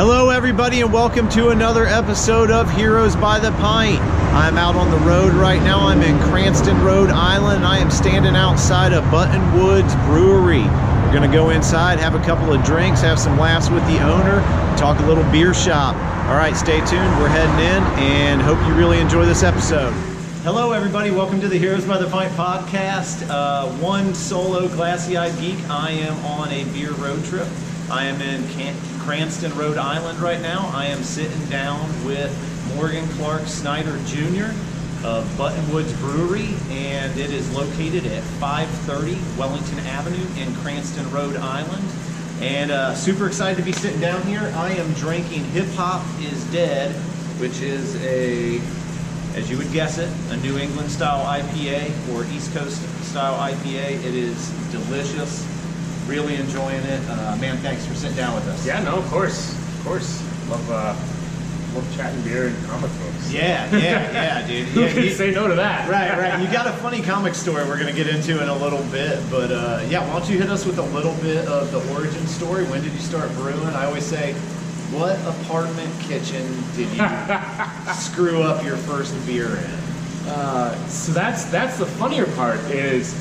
Hello everybody and welcome to another episode of Heroes by the Pint. I'm out on the road right now. I'm in Cranston, Rhode Island, and I am standing outside of Buttonwood's Brewery. We're going to go inside, have a couple of drinks, have some laughs with the owner, talk a little beer shop. All right, stay tuned. We're heading in and hope you really enjoy this episode. Hello everybody, welcome to the Heroes by the Pint podcast. One solo glassy-eyed geek. I am on a beer road trip. I am in Cranston, Rhode Island right now. I am sitting down with Morgan Clark Snyder Jr. of Buttonwood's Brewery, and it is located at 530 Wellington Avenue in Cranston, Rhode Island. And super excited to be sitting down here. I am drinking Hip Hop is Dead, which is a, as you would guess it, a New England style IPA or East Coast style IPA. It is delicious. Really enjoying it. Man, thanks for sitting down with us. Yeah, no, of course. Love chatting beer and comic books. Yeah, dude. Who can say no to that? Right. You got a funny comic story we're going to get into in a little bit, but yeah, why don't you hit us with a little bit of the origin story? When did you start brewing? I always say, what apartment kitchen did you screw up your first beer in? So that's the funnier part is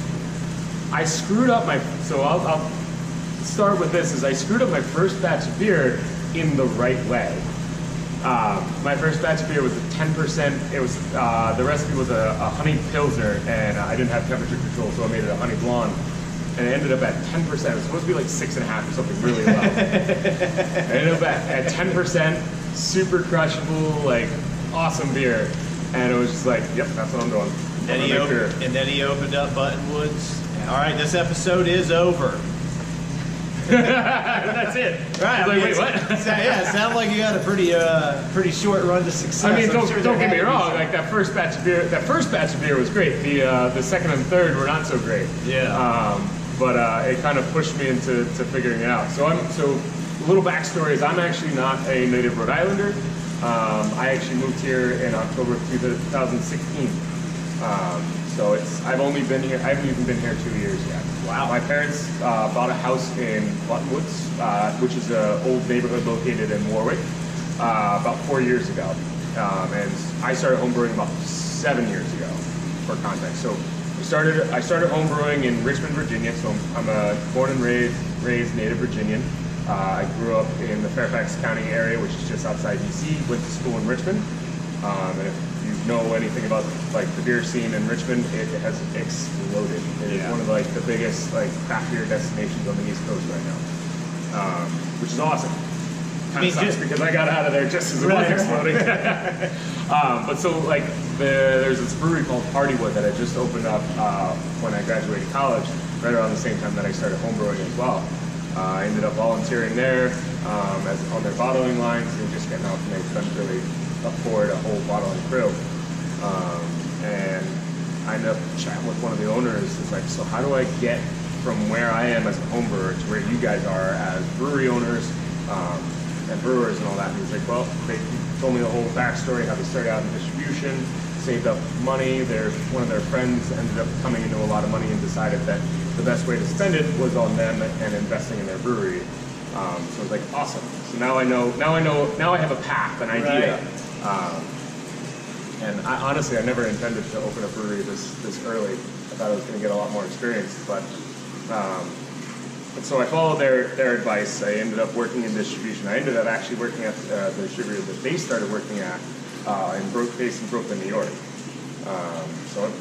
I screwed up my, so I'll start with this, is I screwed up my first batch of beer in the right way. My first batch of beer was a 10%, it was, the recipe was a honey pilsner, and I didn't have temperature control, so I made it a honey blonde, and it ended up at 10%. It was supposed to be like 6.5 or something really low. I ended up at 10%, super crushable, like awesome beer, and it was just like, yep, that's what I'm doing. And then he opened up Buttonwood's. All right, this episode is over. That's it. Right. Like, wait, what? Yeah, it sounded like you got a pretty short run to success. I mean, don't get me wrong. Like that first batch of beer was great. The second and third were not so great. Yeah. But it kind of pushed me into figuring it out. So a little backstory is I'm actually not a native Rhode Islander. I actually moved here in October of 2016. So I haven't even been here 2 years yet. Wow. My parents bought a house in Buttonwood, which is an old neighborhood located in Warwick, about 4 years ago. And I started homebrewing about 7 years ago, for context. So I started homebrewing in Richmond, Virginia. So I'm a born and raised native Virginian. I grew up in the Fairfax County area, which is just outside DC. Went to school in Richmond. And if you know anything about like the beer scene in Richmond, it has exploded. It is one of like the biggest like craft beer destinations on the East Coast right now, which is awesome. Kind of sucks because I got out of there just as it was exploding. But so like there's this brewery called Hardywood that I just opened up when I graduated college, right around the same time that I started homebrewing as well. I ended up volunteering there as on their bottling lines and just getting out, and they couldn't really afford a whole bottling crew. And I ended up chatting with one of the owners. It's like, so how do I get from where I am as a home brewer to where you guys are as brewery owners and brewers and all that? And he's like, well, they told me the whole backstory, how they started out in distribution, saved up money. One of their friends ended up coming into a lot of money and decided that the best way to spend it was on them and investing in their brewery. So I was like, awesome. So now I have a path, an idea. Right. And honestly, I never intended to open a brewery this early. I thought I was going to get a lot more experience, but so I followed their advice. I ended up working in distribution. I ended up actually working at the distributor that they started working at based in Brooklyn, New York. So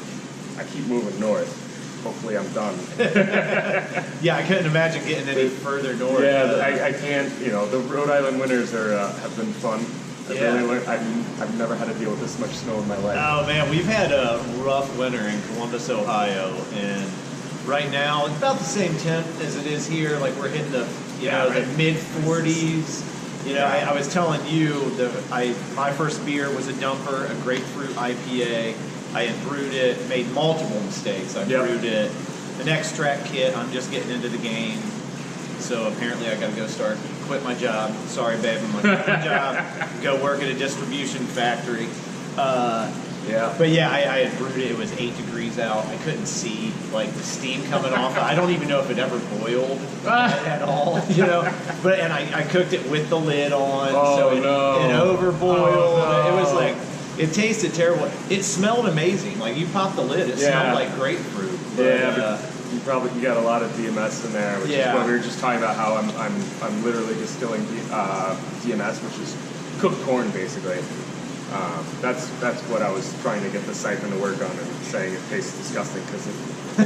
I keep moving north. Hopefully I'm done. Yeah, I couldn't imagine getting any further north. Yeah, I can't. You know, the Rhode Island winters have been fun. I've never had to deal with this much snow in my life. Oh man, we've had a rough winter in Columbus, Ohio, and right now it's about the same temp as it is here. Like we're hitting the the mid 40s. You know, I was telling you my first beer was a dumper, a grapefruit IPA. I had brewed it, made multiple mistakes. I brewed it, an extract kit. I'm just getting into the game, so apparently I got to quit my job. Sorry, babe, I'm gonna quit my job, go work at a distribution factory. Yeah. But yeah, I had brewed it. It was 8 degrees out. I couldn't see like the steam coming off. I don't even know if it ever boiled at all, you know. But I cooked it with the lid on, so it overboiled. Oh, no. It was like, it tasted terrible. It smelled amazing. Like you pop the lid, it smelled like grapefruit. But, you got a lot of DMS in there, which is what we were just talking about. How I'm literally distilling DMS, which is cooked corn basically. That's what I was trying to get the siphon to work on, and saying it tastes disgusting because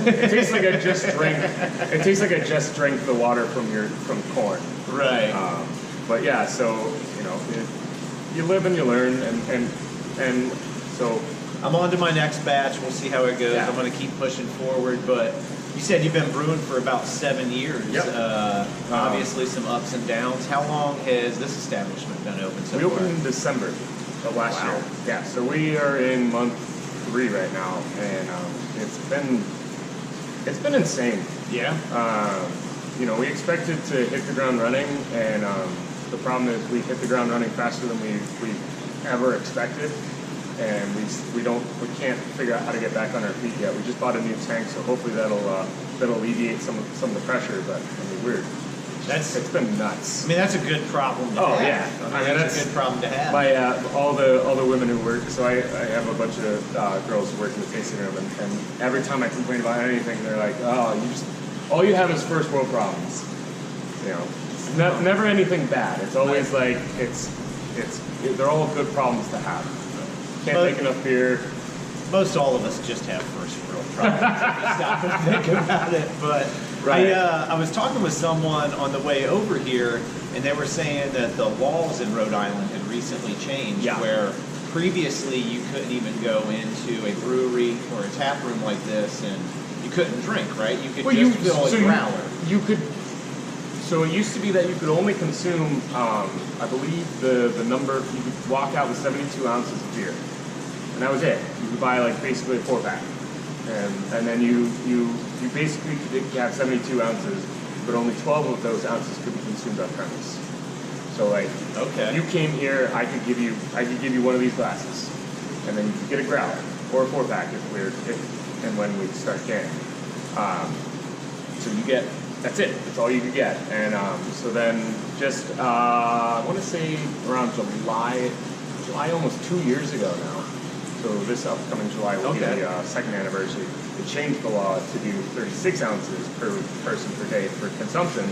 it tastes like I just drank. It tastes like I just drank the water from corn. Right. But yeah, so you know, you live and you learn, and so I'm on to my next batch. We'll see how it goes. I'm going to keep pushing forward, but. You said you've been brewing for about 7 years. Yep. Obviously, some ups and downs. How long has this establishment been open so far? We opened in December of last year. Yeah, so we are in month 3 right now, and it's been insane. Yeah. You know, we expected to hit the ground running, and the problem is we hit the ground running faster than we ever expected. And we can't figure out how to get back on our feet yet. We just bought a new tank, so hopefully that'll alleviate some of the pressure. But I mean, it's been nuts. I mean, that's a good problem to have. Oh yeah, I mean, that's a good problem to have. My all the women who work. So I have a bunch of girls who work in the tasting room, and every time I complain about anything, they're like, "Oh, all you have is first world problems." You know, it's never anything bad. It's always like they're all good problems to have. Can't make enough beer. Most all of us just have first world problems if you stop and think about it. But I was talking with someone on the way over here, and they were saying that the laws in Rhode Island had recently changed, where previously you couldn't even go into a brewery or a tap room like this, and you couldn't drink, right? You could just fill a growler. You could. So it used to be that you could only consume, I believe the number, you could walk out with 72 ounces of beer. And that was it. You could buy like basically a 4-pack. And then you basically could have 72 ounces, but only 12 of those ounces could be consumed on premise. So like, you came here, I could give you one of these glasses. And then you could get a growler or a 4-pack and when we start canning. So you get, that's it. That's all you could get. And so then just, I want to say around July almost 2 years ago now. So this upcoming July will be the second anniversary. They changed the law to do 36 ounces per person per day for consumption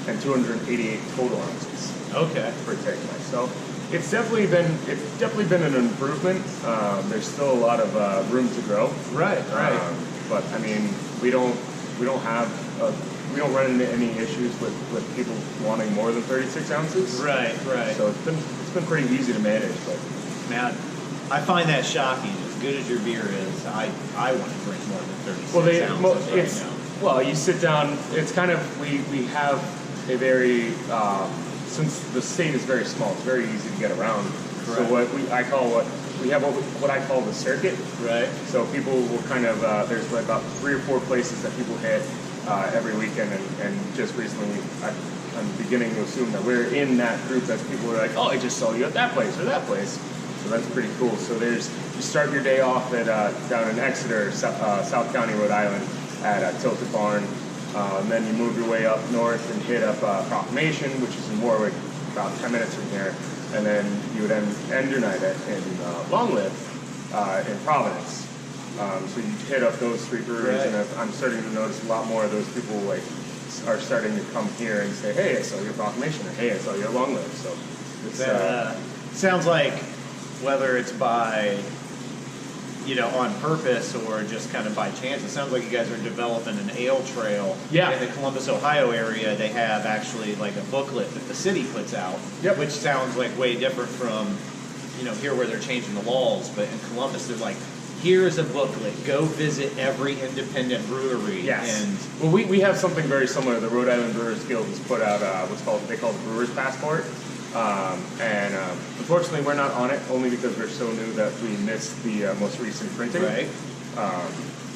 and 288 total ounces per takeaway. So it's definitely been an improvement. There's still a lot of room to grow. Right. But I mean, we don't run into any issues with people wanting more than 36 ounces. Right. So it's been pretty easy to manage. But man, I find that shocking. As good as your beer is, I want to drink more than 36 ounces right now. Well, you sit down. It's kind of we have a very since the state is very small, it's very easy to get around. Correct. So we have what I call the circuit. Right. So people will kind of there's like about 3 or 4 places that people hit every weekend, and just recently I'm beginning to assume that we're in that group that people are like, oh, I just saw you at that place or that place. So that's pretty cool. So you start your day off at down in Exeter, South County, Rhode Island, at Tilted Barn. And then you move your way up north and hit up Proclamation, which is in Warwick, about 10 minutes from here. And then you would end your night in Longleat in Providence. So you hit up those 3 breweries, and I'm starting to notice a lot more of those people are starting to come here and say, hey, I saw your Proclamation, or hey, I saw your Longleat. So it's sounds like whether it's by on purpose or just kind of by chance, it sounds like you guys are developing an ale trail. Yeah. In the Columbus, Ohio area, they have actually like a booklet that the city puts out, which sounds like way different from, here where they're changing the laws. But in Columbus, they're like, here's a booklet. Go visit every independent brewery. Yes. And well, we have something very similar. The Rhode Island Brewers Guild has put out they call the Brewer's Passport. And unfortunately, we're not on it only because we're so new that we missed the most recent printing. Right.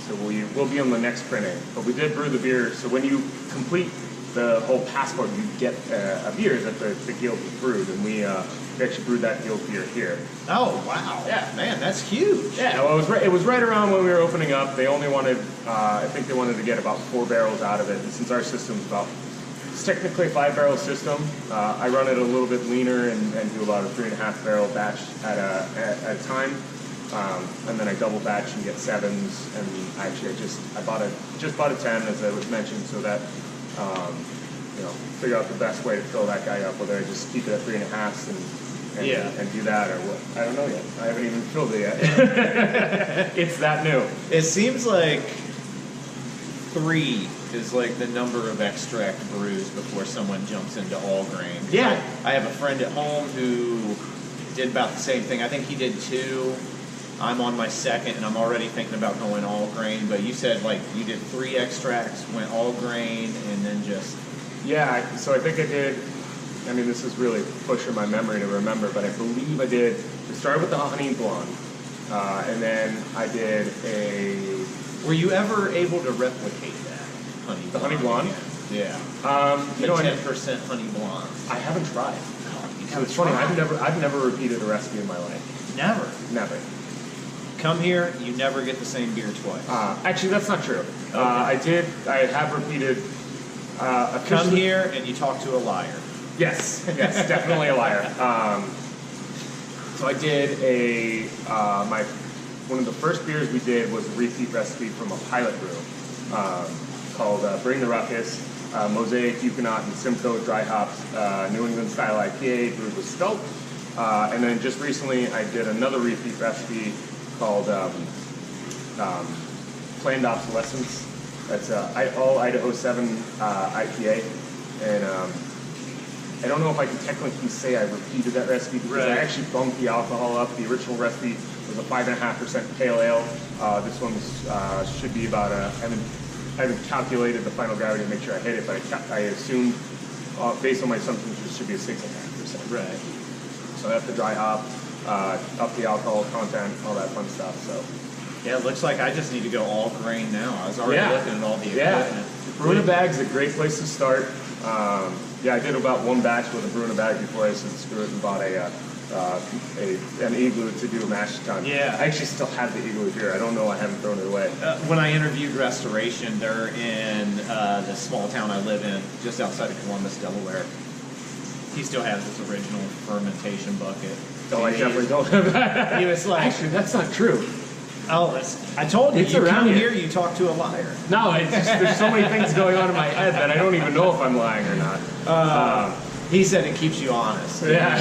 So we'll be on the next printing. But we did brew the beer. So when you complete the whole passport, you get a beer that the guild has brewed, and We actually brewed that oak beer here. Oh wow! Yeah, man, that's huge. Yeah, well, it was right around when we were opening up. They only wanted, I think they wanted to get about 4 barrels out of it. And since our system's it's technically a 5-barrel system. I run it a little bit leaner and do about a 3.5-barrel batch at a time. And then I double batch and get 7s. And actually, I bought a 10, as I was mentioned, so that figure out the best way to fill that guy up. Whether I just keep it at 3.5s and do that, or what? I don't know yet. I haven't even filled it yet. It's that new. It seems like 3 is like the number of extract brews before someone jumps into all grain. Yeah. I have a friend at home who did about the same thing. I think he did 2. I'm on my 2nd, and I'm already thinking about going all grain. But you said like you did 3 extracts, went all grain, and then just... Yeah, so I think I did... I mean, this is really pushing my memory to remember, but I believe I did... We started with the honey blonde, and then I did a... Were you ever able to replicate that honey blonde? The honey blonde? Yeah. The 10% honey blonde. I haven't tried. Oh, it's funny. I've never repeated a recipe in my life. Never. Come here, you never get the same beer twice. Actually, that's not true. Okay. I have repeated. Come here and you talk to a liar. Yes, definitely a liar. So I did one of the first beers we did was a repeat recipe from a pilot brew called Bring the Ruckus, Mosaic, Huguenot, and Simcoe dry hops, New England style IPA brewed with Sculpt. And then just recently I did another repeat recipe called Planned Obsolescence. That's all Idaho 7 IPA. And I don't know if I can technically say I repeated that recipe because I actually bumped the alcohol up. The original recipe was a 5.5% pale ale. This one should be about I haven't calculated the final gravity to make sure I hit it, but I assumed, based on my assumptions, it should be a 6.5%. Right. So I have to dry hop, up the alcohol content, all that fun stuff. So yeah, it looks like I just need to go all grain now. I was already looking at all the equipment. Brew in a bag's a great place to start. I did about 1 batch with a brew in a bag before I said screw it and bought an igloo to do a mash tun. Yeah. I actually still have the igloo here. I don't know. I haven't thrown it away. When I interviewed Restoration, they're in the small town I live in, just outside of Columbus, Delaware. He still has his original fermentation bucket. Oh, I definitely don't have that. He was like, actually, that's not true. Oh, I told you, it's you around come here, you talk to a liar. No, it's just, there's so many things going on in my head that I don't even know if I'm lying or not. He said it keeps you honest. Yeah,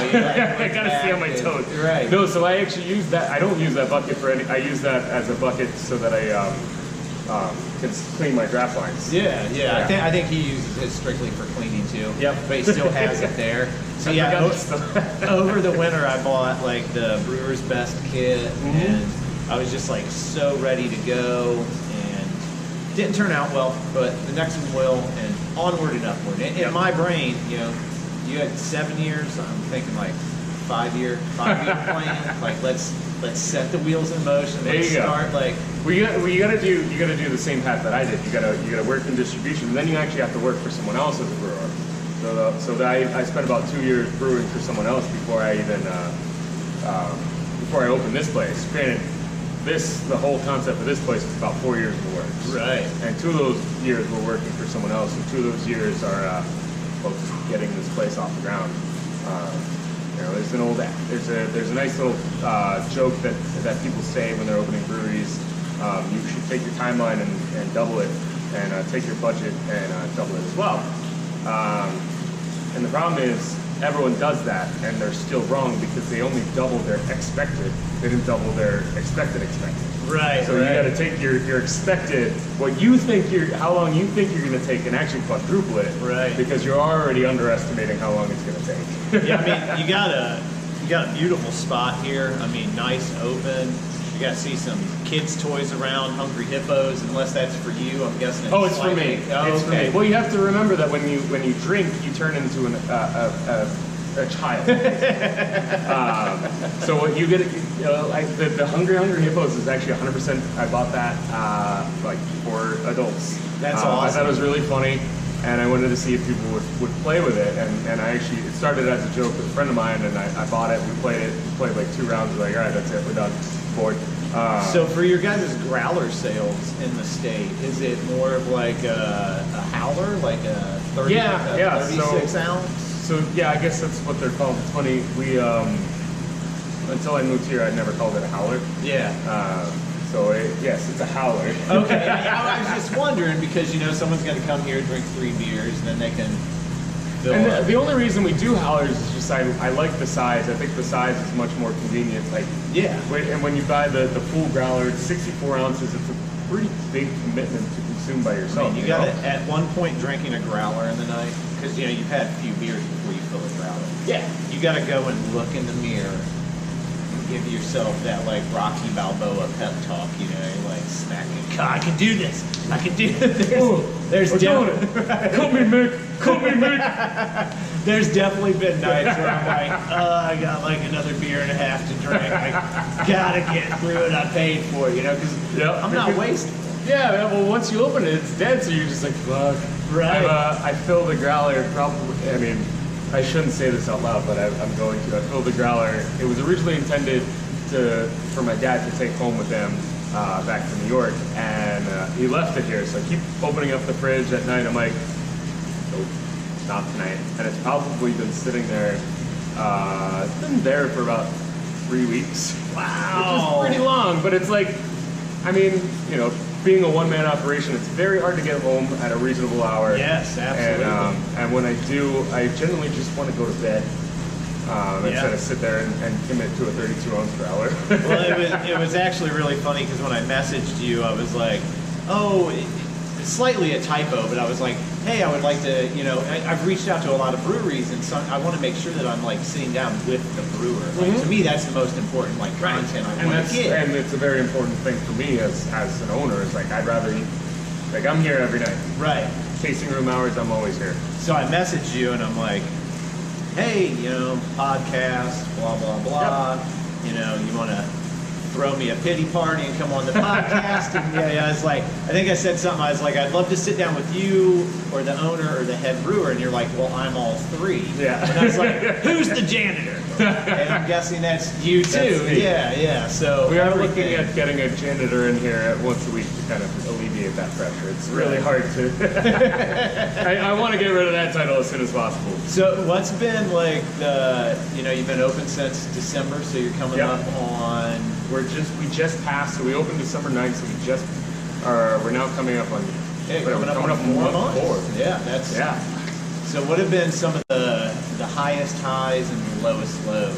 I gotta stay on my toes. Right. No, so I actually use that. I don't use that bucket for any. I use that as a bucket so that I can clean my draft lines. Yeah. I think he uses it strictly for cleaning too. Yep. But he still has it there. So over the winter I bought like the Brewer's Best kit, and I was just like so ready to go, and didn't turn out well, but the next one will, and onward and upward. In my brain, you had 7 years. I'm thinking like 5-year plan. Like let's set the wheels in motion. Let's start like. Well, you gotta do the same path that I did. You gotta work in distribution, and then you actually have to work for someone else as a brewer. So I spent about 2 years brewing for someone else before I even before I opened this place. Granted, the whole concept of this place is about 4 years in the works. Right. And 2 of those years we're working for someone else, and 2 of those years are just getting this place off the ground. There's a nice little joke that people say when they're opening breweries. You should take your timeline and double it, and take your budget and double it as well. And the problem is everyone does that, and they're still wrong because they only doubled their expected. They didn't double their expected. Right. So you got to take your expected, how long you think you're going to take, and actually quadruple it. Right. Because you're already underestimating how long it's going to take. Yeah, I mean, you got a beautiful spot here. I mean, nice, open. You got to see some kids' toys around, hungry hippos. Unless that's for you, I'm guessing. It's for me. Oh, it's okay. for me. Well, you have to remember that when you drink, you turn into a child. So what you get, the hungry hippos is actually 100%. I bought that for adults. That's awesome. I thought it was really funny. and I wanted to see if people would play with it. And I actually, it started as a joke with a friend of mine, and I bought it. We played like 2 rounds. We're like, all right, that's it, we're done. Bored. So for your guys' growler sales in the state, is it more of like a howler, like a 36 ounce? So yeah, I guess that's what they're called. It's funny, we until I moved here, I'd never called it a howler. Yeah. Yes, it's a howler. Okay, I was just wondering because someone's going to come here, drink 3 beers, and then they can fill up. The only reason we do howlers is just I like the size. I think the size is much more convenient. And when you buy the full growler, it's 64 ounces. It's a pretty big commitment to consume by yourself. You got it at one point drinking a growler in the night because you've had a few beers before you fill a growler. Yeah. You got to go and look in the mirror. Give yourself that Rocky Balboa pep talk, smacking. God, I can do this. I can do this. There's definitely Cut me, Mick. Cut me, Mick. There's definitely been nights where I'm like, I got another beer and a half to drink. I gotta get through it. I paid for it, because I'm not wasting. Yeah, well, once you open it, it's dead, so you're just like, fuck. Right. I filled the growler probably. I shouldn't say this out loud, but I'm going to. I filled the growler. It was originally intended for my dad to take home with him back to New York, and he left it here. So I keep opening up the fridge at night. I'm like, nope, not tonight. And it's probably been sitting there. It's been there for about 3 weeks. Wow. Which is pretty long, but it's being a one-man operation, it's very hard to get home at a reasonable hour. Yes, absolutely. And when I do, I generally just want to go to bed instead of sit there and commit to a 32-ounce growler. Well, it was actually really funny because when I messaged you, I was like, it's slightly a typo, but I was like, hey, I would like to, I've reached out to a lot of breweries, and I want to make sure that I'm sitting down with the brewer. To me, that's the most important content I want to get. And it's a very important thing for me as an owner. It's I'd rather eat. I'm here every night. Right. Tasting room hours, I'm always here. So I messaged you, and I'm like, hey, podcast, blah blah blah. Yep. You want to throw me a pity party and come on the podcast. And I was like, I think I said something. I was like, I'd love to sit down with you or the owner or the head brewer. And you're like, well, I'm all 3. Yeah. And I was like, who's the janitor? And I'm guessing that's you too. Yeah. So we are looking at getting a janitor in here once a week to kind of alleviate that pressure. It's really hard to. I want to get rid of that title as soon as possible. So what's been you've been open since December, so you're coming up on. We just passed, so we opened December 9th, so we're now coming up on. Coming up on 4 months. 4. Yeah. So what have been some of the highest highs and the lowest lows?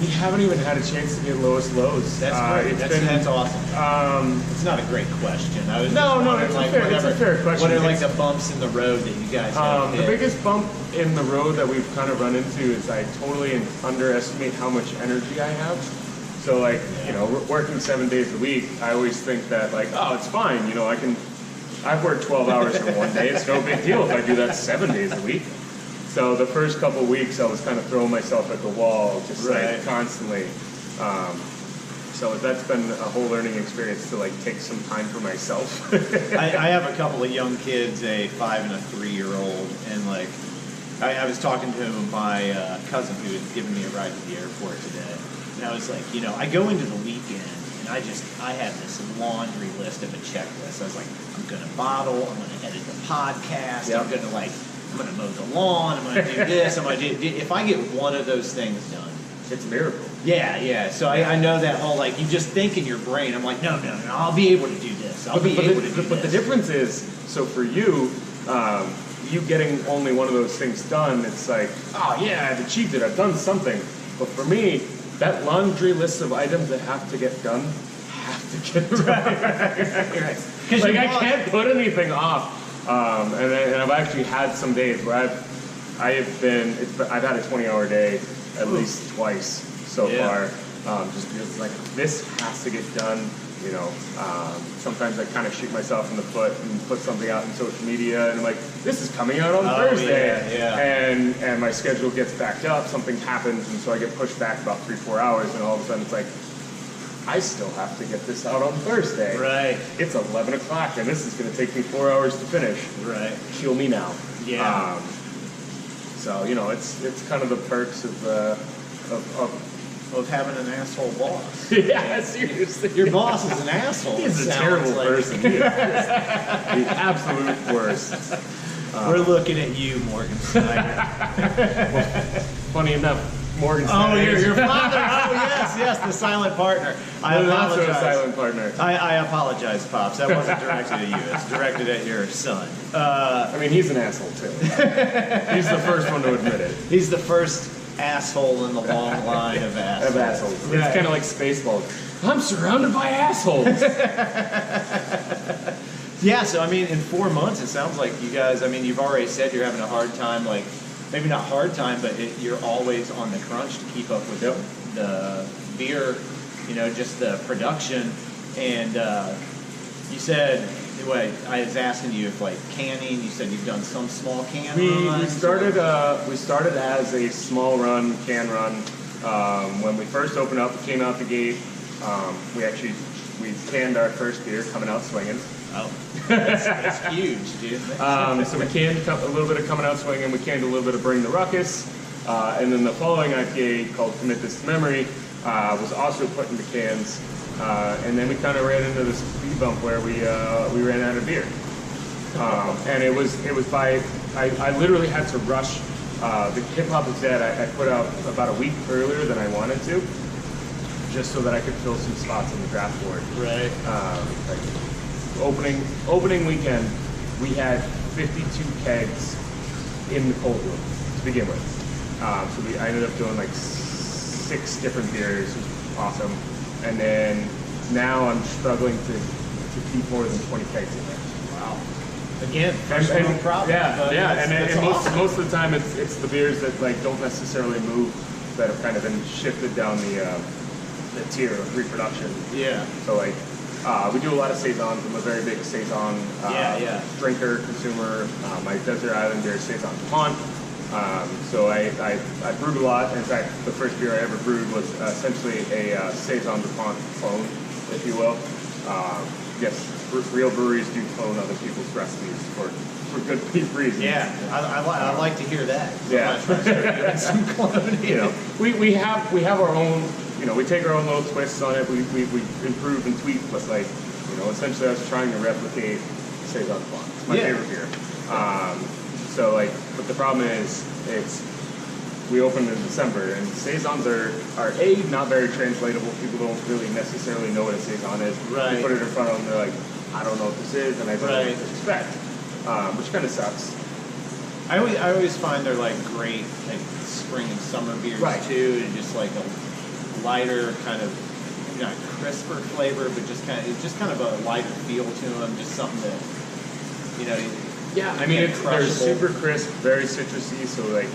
We haven't even had a chance to get lowest lows. That's great. That's awesome. It's not a great question. I was it's a fair question. What are the bumps in the road that you guys have hit? The biggest bump in the road that we've kind of run into is I totally underestimate how much energy I have. So working 7 days a week, I always think that it's fine. I've worked 12 hours in one day. It's no big deal if I do that 7 days a week. So the first couple of weeks, I was kind of throwing myself at the wall, just constantly. So that's been a whole learning experience to take some time for myself. I have a couple of young kids, a 5 and a 3-year-old, and I was talking to my cousin who was giving me a ride to the airport today. And I was like, I go into the weekend and I had this laundry list of a checklist. I was like, I'm going to bottle, I'm going to edit the podcast, I'm going to mow the lawn, I'm going to do this, I'm going to do. If I get one of those things done, it's a miracle. Yeah. So I know that whole you just think in your brain. I'm like, no, I'll be able to do this. But the difference is, so for you, you getting only one of those things done, it's I've achieved it, I've done something. But for me, that laundry list of items that have to get done have to get done. Right. I can't put anything off. And I've actually had some days where I've had a 20-hour day at least twice so far. Just because this has to get done. Sometimes I kind of shoot myself in the foot and put something out in social media, and I'm like, this is coming out on Thursday. And my schedule gets backed up, something happens, and so I get pushed back about 3-4 hours, and all of a sudden it's I still have to get this out on Thursday. Right. It's 11 o'clock, and this is going to take me 4 hours to finish. Right. Kill me now. Yeah. So it's kind of the perks of having an asshole boss. Yeah, seriously. Your boss is an asshole. He's a terrible person. He is the absolute worst. We're looking at you, Morgan Snyder. Funny enough, Morgan Oh, Snyder. your father. Oh, yes, the silent partner. I not so apologize. silent partner. I apologize, Pops. That wasn't directed at you. It's directed at your son. I mean, he's an asshole, too. He's the first one to admit it. He's the first asshole in the long line of assholes. Of assholes. Right. It's kind of like Spaceballs. I'm surrounded by assholes. Yeah, so I mean, in 4 months, it sounds like you guys, I mean, you've already said you're having a hard time, like, maybe not hard time, but you're always on the crunch to keep up with the beer, just the production. And you said, anyway, I was asking you if, like, canning, you said you've done some small can runs. We started as a small run, can run. When we first opened up, we came out the gate. We canned our first beer coming out swinging. Oh, that's huge, dude. So we canned a little bit of coming out swinging. We canned a little bit of Bring the Ruckus. And then the following IPA called Commit This to Memory was also put into cans. And then we kind of ran into this speed bump where we ran out of beer. And it was by, I literally had to rush. The Hip Hop Is Dead I put out about a week earlier than I wanted to, just so that I could fill some spots on the draft board. Right. Opening weekend, we had 52 kegs in the cold room to begin with. So I ended up doing like 6 different beers. It was awesome. And then now I'm struggling to keep more than 20 kegs in there. Wow. Again, personal problem. Yeah. And awesome. most of the time it's the beers that like don't necessarily move, that have kind of been shifted down the tier of reproduction. Yeah. So like we do a lot of saisons. I'm a very big saison drinker, consumer. My desert island beer is saison DuPont. So I brewed a lot. In fact, the first beer I ever brewed was essentially a saison DuPont clone, if you will. Yes, real breweries do clone other people's recipes for good reasons. Yeah, I like to hear that. Yeah. I'm trying to start doing some cloning. We have our own. We take our own little twists on it. We improve and tweak, but like, essentially I was trying to replicate saison DuPont. It's my favorite beer. So like, but the problem is, we opened in December, and saisons are not very translatable. People don't really necessarily know what a saison is. Right. You put it in front of them, they're like, I don't know what this is, and I don't know what to expect, which kind of sucks. I always find they're like great like spring and summer beers too, and just like a lighter kind of, not crisper flavor, but just kind of a lighter feel to them. Just something that Yeah, I mean, they're super crisp, very citrusy, so like,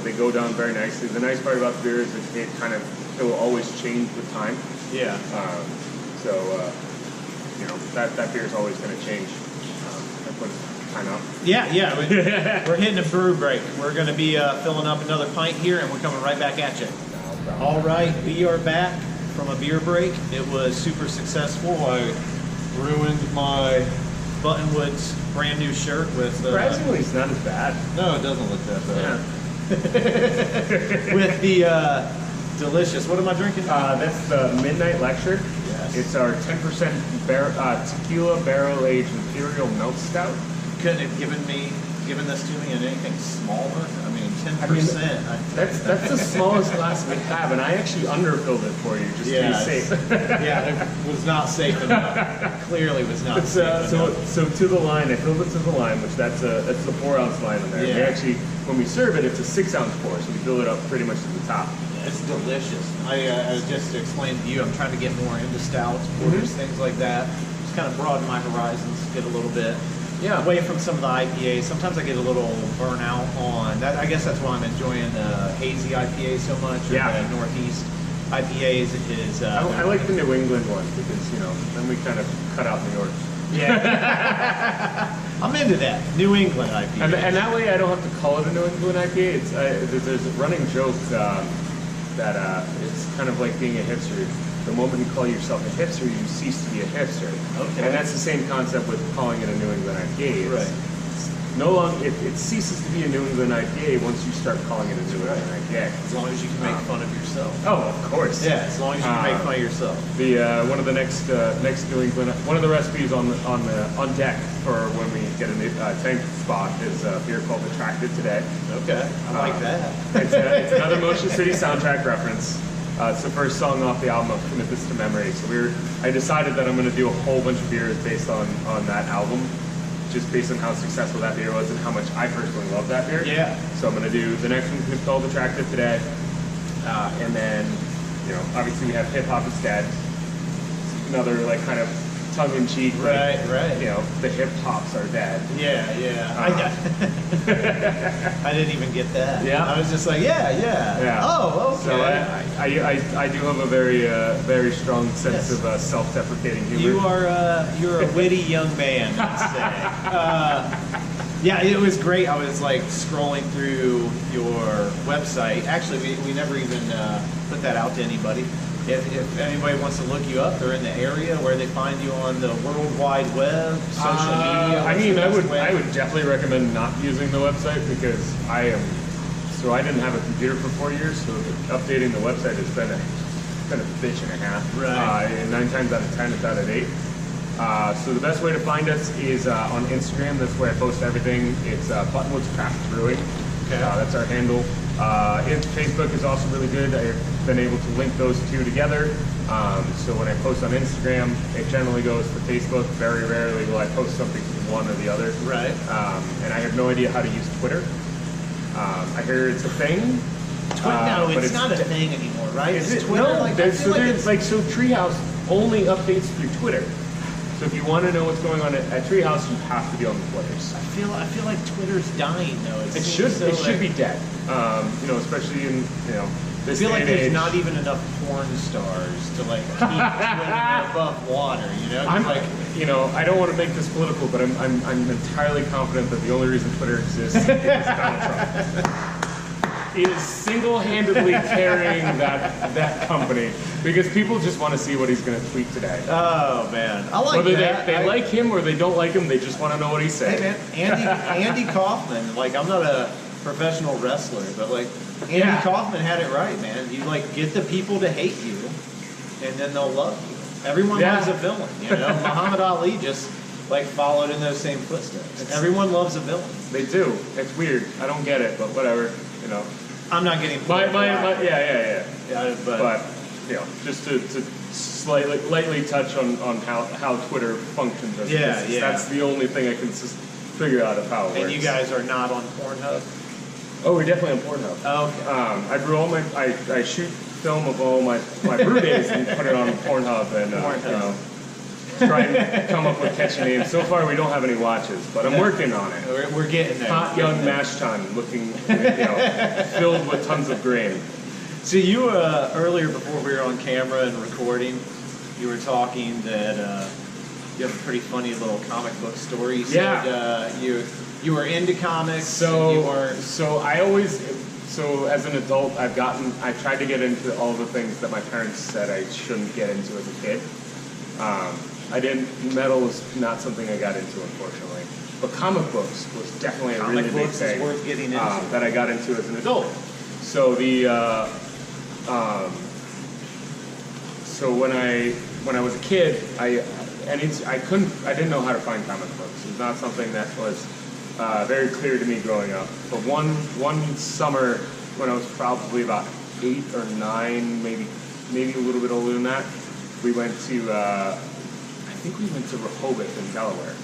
they go down very nicely. The nice part about the beer is that it will always change with time. Yeah. That beer is always going to change. Time out. Yeah. We're hitting a brew break. We're going to be filling up another pint here, and we're coming right back at you. No problem. All right, we are back from a beer break. It was super successful. I ruined my Buttonwood's brand new shirt with... Surprisingly, it's not as bad. No, it doesn't look that bad. Yeah. With the delicious... What am I drinking? That's the Midnight Lecture. Yes. It's our 10% tequila barrel-aged Imperial Melt Stout. Couldn't have given this to me in anything smaller. I mean, 10%. That's the smallest glass we have, and I actually underfilled it for you just to be safe. Yeah, it was not safe enough. Clearly was not safe enough. So to the line, I filled it to the line, which that's the 4-ounce line in there. Yeah. We actually, when we serve it, it's a 6-ounce pour, so we fill it up pretty much to the top. Yeah, it's delicious. I just explained to you, I'm trying to get more into stouts, porters, things like that. Just kind of broaden my horizons, get a little bit away from some of the IPAs. Sometimes I get a little burnout on that. I guess that's why I'm enjoying the hazy IPA so much. Or the Northeast IPAs is. I like the New England one because then we kind of cut out New York. Yeah, I'm into that New England IPA. And that way I don't have to call it a New England IPA. There's a running joke that it's kind of like being a hipster. the moment you call yourself a hipster, you cease to be a hipster. Okay. And that's the same concept with calling it a New England IPA. Right. No longer, it ceases to be a New England IPA once you start calling it a New England IPA. As long as you can make fun of yourself. Oh, of course. Yeah, as long as you can make fun of yourself. The one of the next New England, one of the recipes on deck for when we get a new tank spot is a beer called Attracted Today. Okay, I like that. It's another Motion City soundtrack reference. It's the first song off the album of Commit This to Memory. So I decided that I'm going to do a whole bunch of beers based on that album, just based on how successful that beer was and how much I personally love that beer. Yeah. So I'm going to do the next one called Attractive Today, and then obviously we have Hip Hop is Dead, another like kind of tongue-in-cheek, right. The hip hops are dead. Yeah. I didn't even get that. Yeah. I was just like, yeah. Oh, okay. So I do have a very strong sense of self-deprecating humor. You're a witty young man, I'd say. Yeah, it was great. I was like scrolling through your website. Actually, we never even put that out to anybody. If anybody wants to look you up, they're in the area where they find you on the World Wide Web, social media. I would definitely recommend not using the website because I didn't have a computer for 4 years, so updating the website has been a bitch and a half. Right. And 9 times out of 10, it's out of 8. So the best way to find us is on Instagram. That's where I post everything. It's Buttonwood's Craft Brewing. Okay. That's our handle. Facebook is also really good. I've been able to link those two together. So when I post on Instagram, it generally goes to Facebook. Very rarely will I post something to one or the other. Right. And I have no idea how to use Twitter. I hear it's a thing. No, it's not a thing anymore, right? Is it? Twitter? No, so Treehouse only updates through Twitter. So if you want to know what's going on at Treehouse, you have to be on the Twitters. I feel like Twitter's dying though. It should be dead. Especially in this I feel like day and there's age. not even enough porn stars to like keep Twitter above water. I don't want to make this political, but I'm entirely confident that the only reason Twitter exists is Donald Trump. He is single-handedly carrying that company because people just want to see what he's going to tweet today. Oh man, I like Whether that. they like him or they don't like him, they just want to know what he's saying. Hey man, Andy Kaufman. Like, I'm not a professional wrestler, but like Andy Kaufman had it right, man. You like get the people to hate you, and then they'll love you. Everyone loves a villain, Muhammad Ali just like followed in those same footsteps. Everyone loves a villain. They do. It's weird. I don't get it, but whatever. I'm not getting but just to lightly touch on how Twitter functions. That's the only thing I can figure out of how it works. And you guys are not on Pornhub? Oh, we're definitely on Pornhub. Oh, okay. I brew I shoot film of all my brew days and put it on Pornhub and try and come up with catchy names. So far, we don't have any watches, but I'm working on it. We're getting there. Hot young mash tun, looking filled with tons of grain. So you earlier, before we were on camera and recording, you were talking that you have a pretty funny little comic book story. You said you were into comics. So as an adult, I tried to get into all the things that my parents said I shouldn't get into as a kid. Metal was not something I got into, unfortunately. But comic books was definitely a really big thing. Worth getting into. That I got into as an adult. So so when I was a kid, I didn't know how to find comic books. It was not something that was very clear to me growing up. But one summer when I was probably about 8 or 9, maybe a little bit older than that, we went to Rehoboth in Delaware.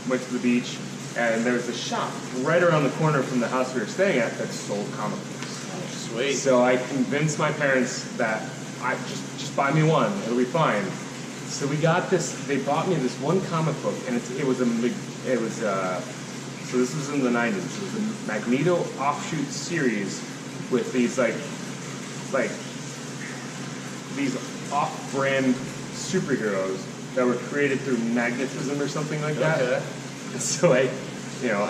Went to the beach, and there was a shop right around the corner from the house we were staying at that sold comic books. Oh, sweet. So I convinced my parents that I just buy me one, it'll be fine. So we got this. They bought me this one comic book, and so this was in the 90s. It was a Magneto offshoot series with these these off-brand superheroes that were created through magnetism or something like that. Okay. So I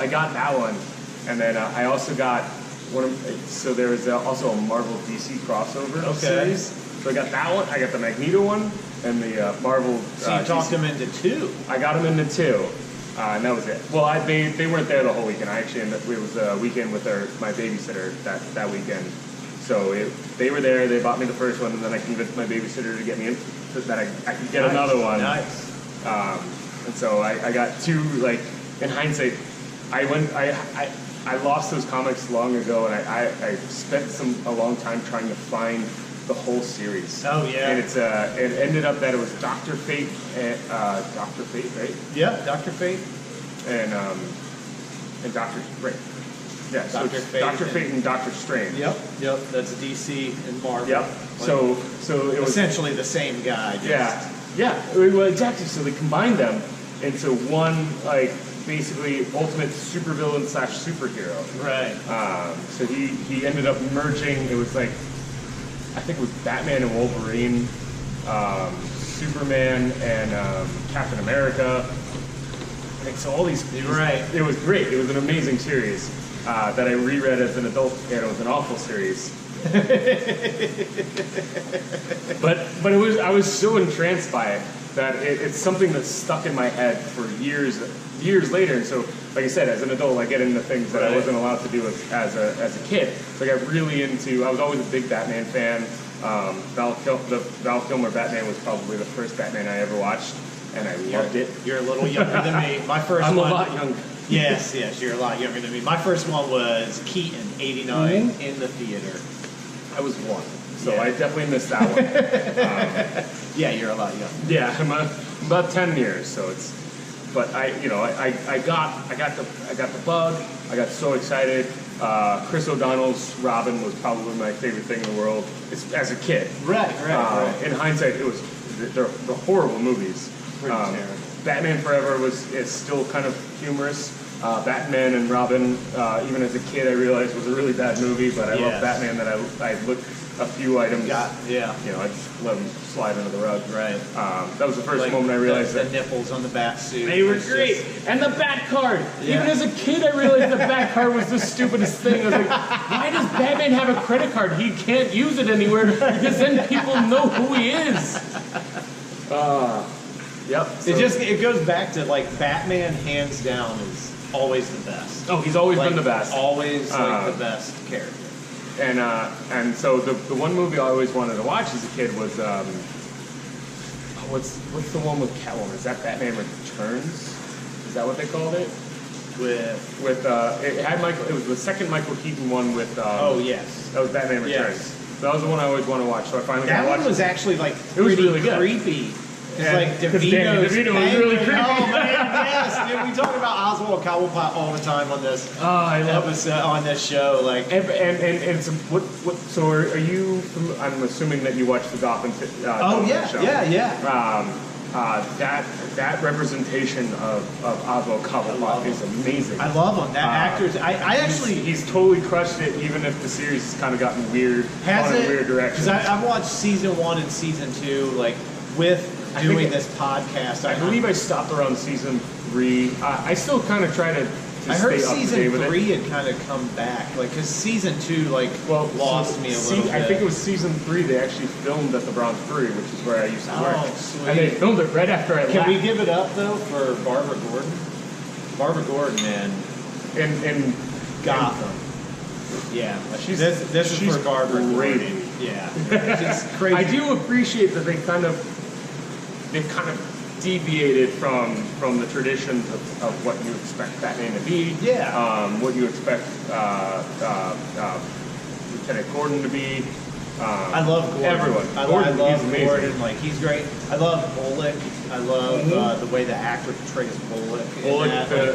got that one, and then I also got so there was also a Marvel DC crossover series. So I got that one. I got the Magneto one and the Marvel. So you talked them into 2. I got them into 2. And that was it. Well, they weren't there the whole weekend. I actually it was a weekend with my babysitter that weekend. So they were there. They bought me the first one, and then I convinced my babysitter to get me in so that I could get another one. Nice. And so I got 2. Like in hindsight, I lost those comics long ago, and I spent a long time trying to find the whole series. Oh yeah. And it ended up that it was Dr. Fate, Dr. Fate, right? Yeah, Dr. Fate. And Dr. Right. Yeah, Dr. Fate. Dr. Fate and Dr. Strange. Yep. That's DC and Marvel. Yep. So it was essentially the same guy. Yeah. Well, exactly. So they combined them into one, like, basically ultimate supervillain / superhero. Right. So he ended up merging. It was like, I think it was Batman and Wolverine, Superman and Captain America. Like, so all these. Right. It was great. It was an amazing series that I reread as an adult, and it was an awful series. but I was so entranced by it that it's something that's stuck in my head for years later. And so, like I said, as an adult, I get into things that I wasn't allowed to do as a kid. So I got really into. I was always a big Batman fan. The Val Kilmer Batman was probably the first Batman I ever watched, and I loved it. You're a little younger than me. My first I'm one. a lot younger. Yes, you're a lot younger than me. My first one was Keaton, 89, in the theater. I was 1, so I definitely missed that one. Yeah, you're a lot younger. Yeah, I'm about 10 years, so it's. But I got the bug. I got so excited. Chris O'Donnell's Robin was probably my favorite thing in the world as a kid. Right. In hindsight, they're horrible movies. Terrible. Batman Forever is still kind of humorous. Batman and Robin, even as a kid, I realized was a really bad movie. But I love Batman. That I looked a few items. I just let them slide under the rug. Right. That was the first moment I realized the nipples on the bat suit. They were great. And the bat card. Yeah. Even as a kid, I realized the bat card was the stupidest thing. I was like, why does Batman have a credit card? He can't use it anywhere because then people know who he is. Yep. So. It goes back to, like, Batman hands down is always the best. Oh, he's always been the best. Always the best character. And so the one movie I always wanted to watch as a kid was what's the one with Catwoman? Is that Batman Returns? Is that what they called it? With it had Michael. It was the second Michael Keaton one with. Oh yes. That was Batman Returns. Yes. That was the one I always want to watch. So I finally that got to watch one was actually like it was really good. Creepy. It's like DeVito was really creepy. Oh man, yes, dude. We talk about Oswald Cobblepot all the time on this. Oh, I love on this show. Like, and so what? So are you? I'm assuming that you watched the Gotham. Oh yeah, show. Yeah. That representation of Oswald Cobblepot is amazing. I love him. That actor's. I actually. He's totally crushed it, even if the series has kind of gotten weird. Has it? In weird directions. Because I've watched season 1 and season 2, like with doing this podcast. I believe I stopped around season 3. I still kind of try to I heard stay season up to date with 3 had kind of come back, like, because season 2 lost me a little bit. I think it was season 3 they actually filmed at the Bronx Brewery, which is where I used to work. Oh, sweet. And they filmed it right after I left. Can we give it up though for Barbara Gordon? Barbara Gordon, man, in Gotham. Yeah, this is for Barbara Gordon. Yeah, it's crazy. I do appreciate that they've kind of deviated from the traditions of what you expect Batman to be. Yeah. What you expect Lieutenant Gordon to be. I love Gordon. Everyone. I love Gordon. Like, he's great. I love Bullock. I love the way the actor portrays Bullock.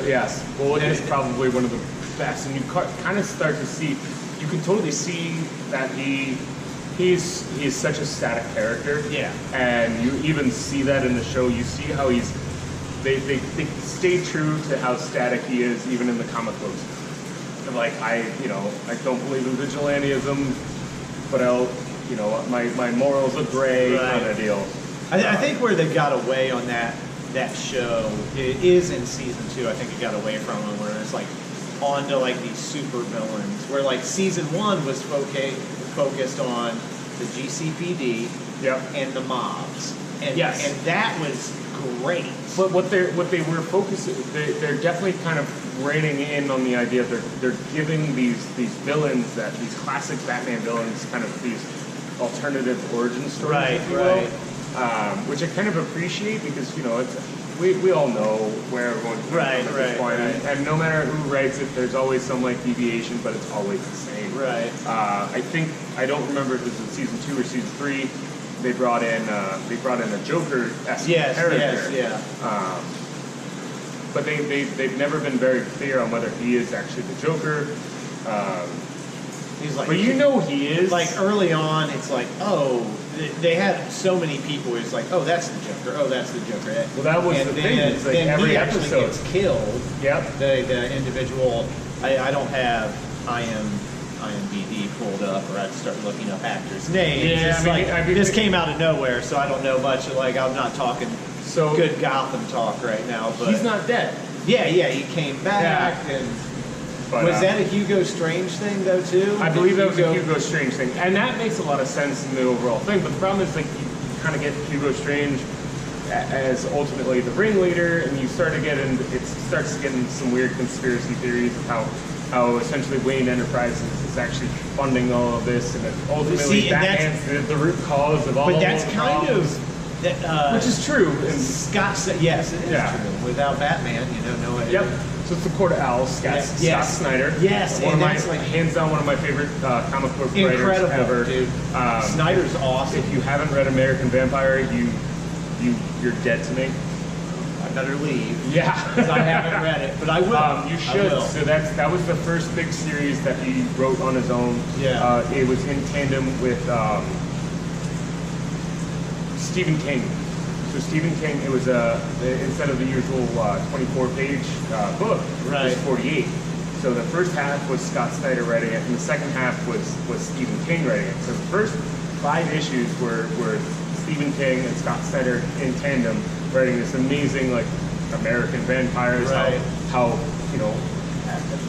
Yes. Bullock is probably one of the best, and you kind of start to see. You can totally see that he's such a static character. Yeah. And you even see that in the show. You see how they stay true to how static he is, even in the comic books. And like I don't believe in vigilantism, but my morals are gray kind of deal. I think where they got away on that show is in season 2. I think it got away from them, where it's like onto like these super villains. Where like season 1 was focused on the GCPD, and the mobs, and that was great. But what they were focusing, they're definitely kind of reining in on the idea of they're giving these villains, these classic Batman villains, kind of these alternative origin stories, if you will, which I kind of appreciate because we all know where everyone's from at this point, and no matter who writes it, there's always some like deviation, but it's always the same. I don't remember if it was in season 2 or season 3. They brought in a Joker-esque character. But they've never been very clear on whether he is actually the Joker. He's like, but he is. Like early on, it's like, they had so many people. It's like, that's the Joker. Oh, that's the Joker. Well, that was the thing. It's like every he episode gets killed. The individual. I don't have IMDb pulled up, or I'd start looking up actors' names. This came out of nowhere, so I don't know much. Like, I'm not talking good Gotham talk right now. But he's not dead. Yeah, he came back. But, was that a Hugo Strange thing, though, too? I believe that was a Hugo Strange thing, and that makes a lot of sense in the overall thing. But the problem is, like, you kind of get Hugo Strange as ultimately the ringleader, and it starts getting some weird conspiracy theories of how essentially Wayne Enterprises is actually funding all of this, and ultimately Batman's the root cause of all of this. But that's kind of... which is true. And Scott said, yes, it is true. Without Batman, no way. So it's the Court of Owls, Scott Snyder. Yes, hands down one of my favorite comic book writers ever. Dude. Snyder's awesome. If you haven't read American Vampire, you're dead to me. I better leave. Yeah, because I haven't read it, but I will. You should. So that was the first big series that he wrote on his own. It was in tandem with Stephen King. So Stephen King, it was instead of the usual 24-page book, it was 48. So the first half was Scott Snyder writing it, and the second half was Stephen King writing it. So the first 5 issues were Stephen King and Scott Snyder in tandem writing this amazing like American vampires, how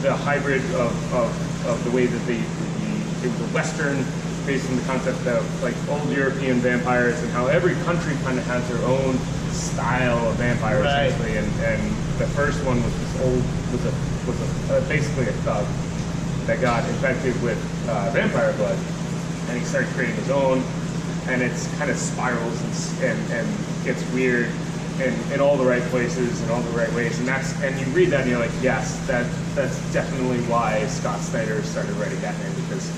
the hybrid of the way that it was a Western based on the concept of like old European vampires, and how every country kind of has their own style of vampire essentially. And the first one was basically a thug that got infected with vampire blood, and he started creating his own, and it's kind of spirals and gets weird in all the right places and all the right ways, and you read that and you're like, yes, that's definitely why Scott Snyder started writing Batman, because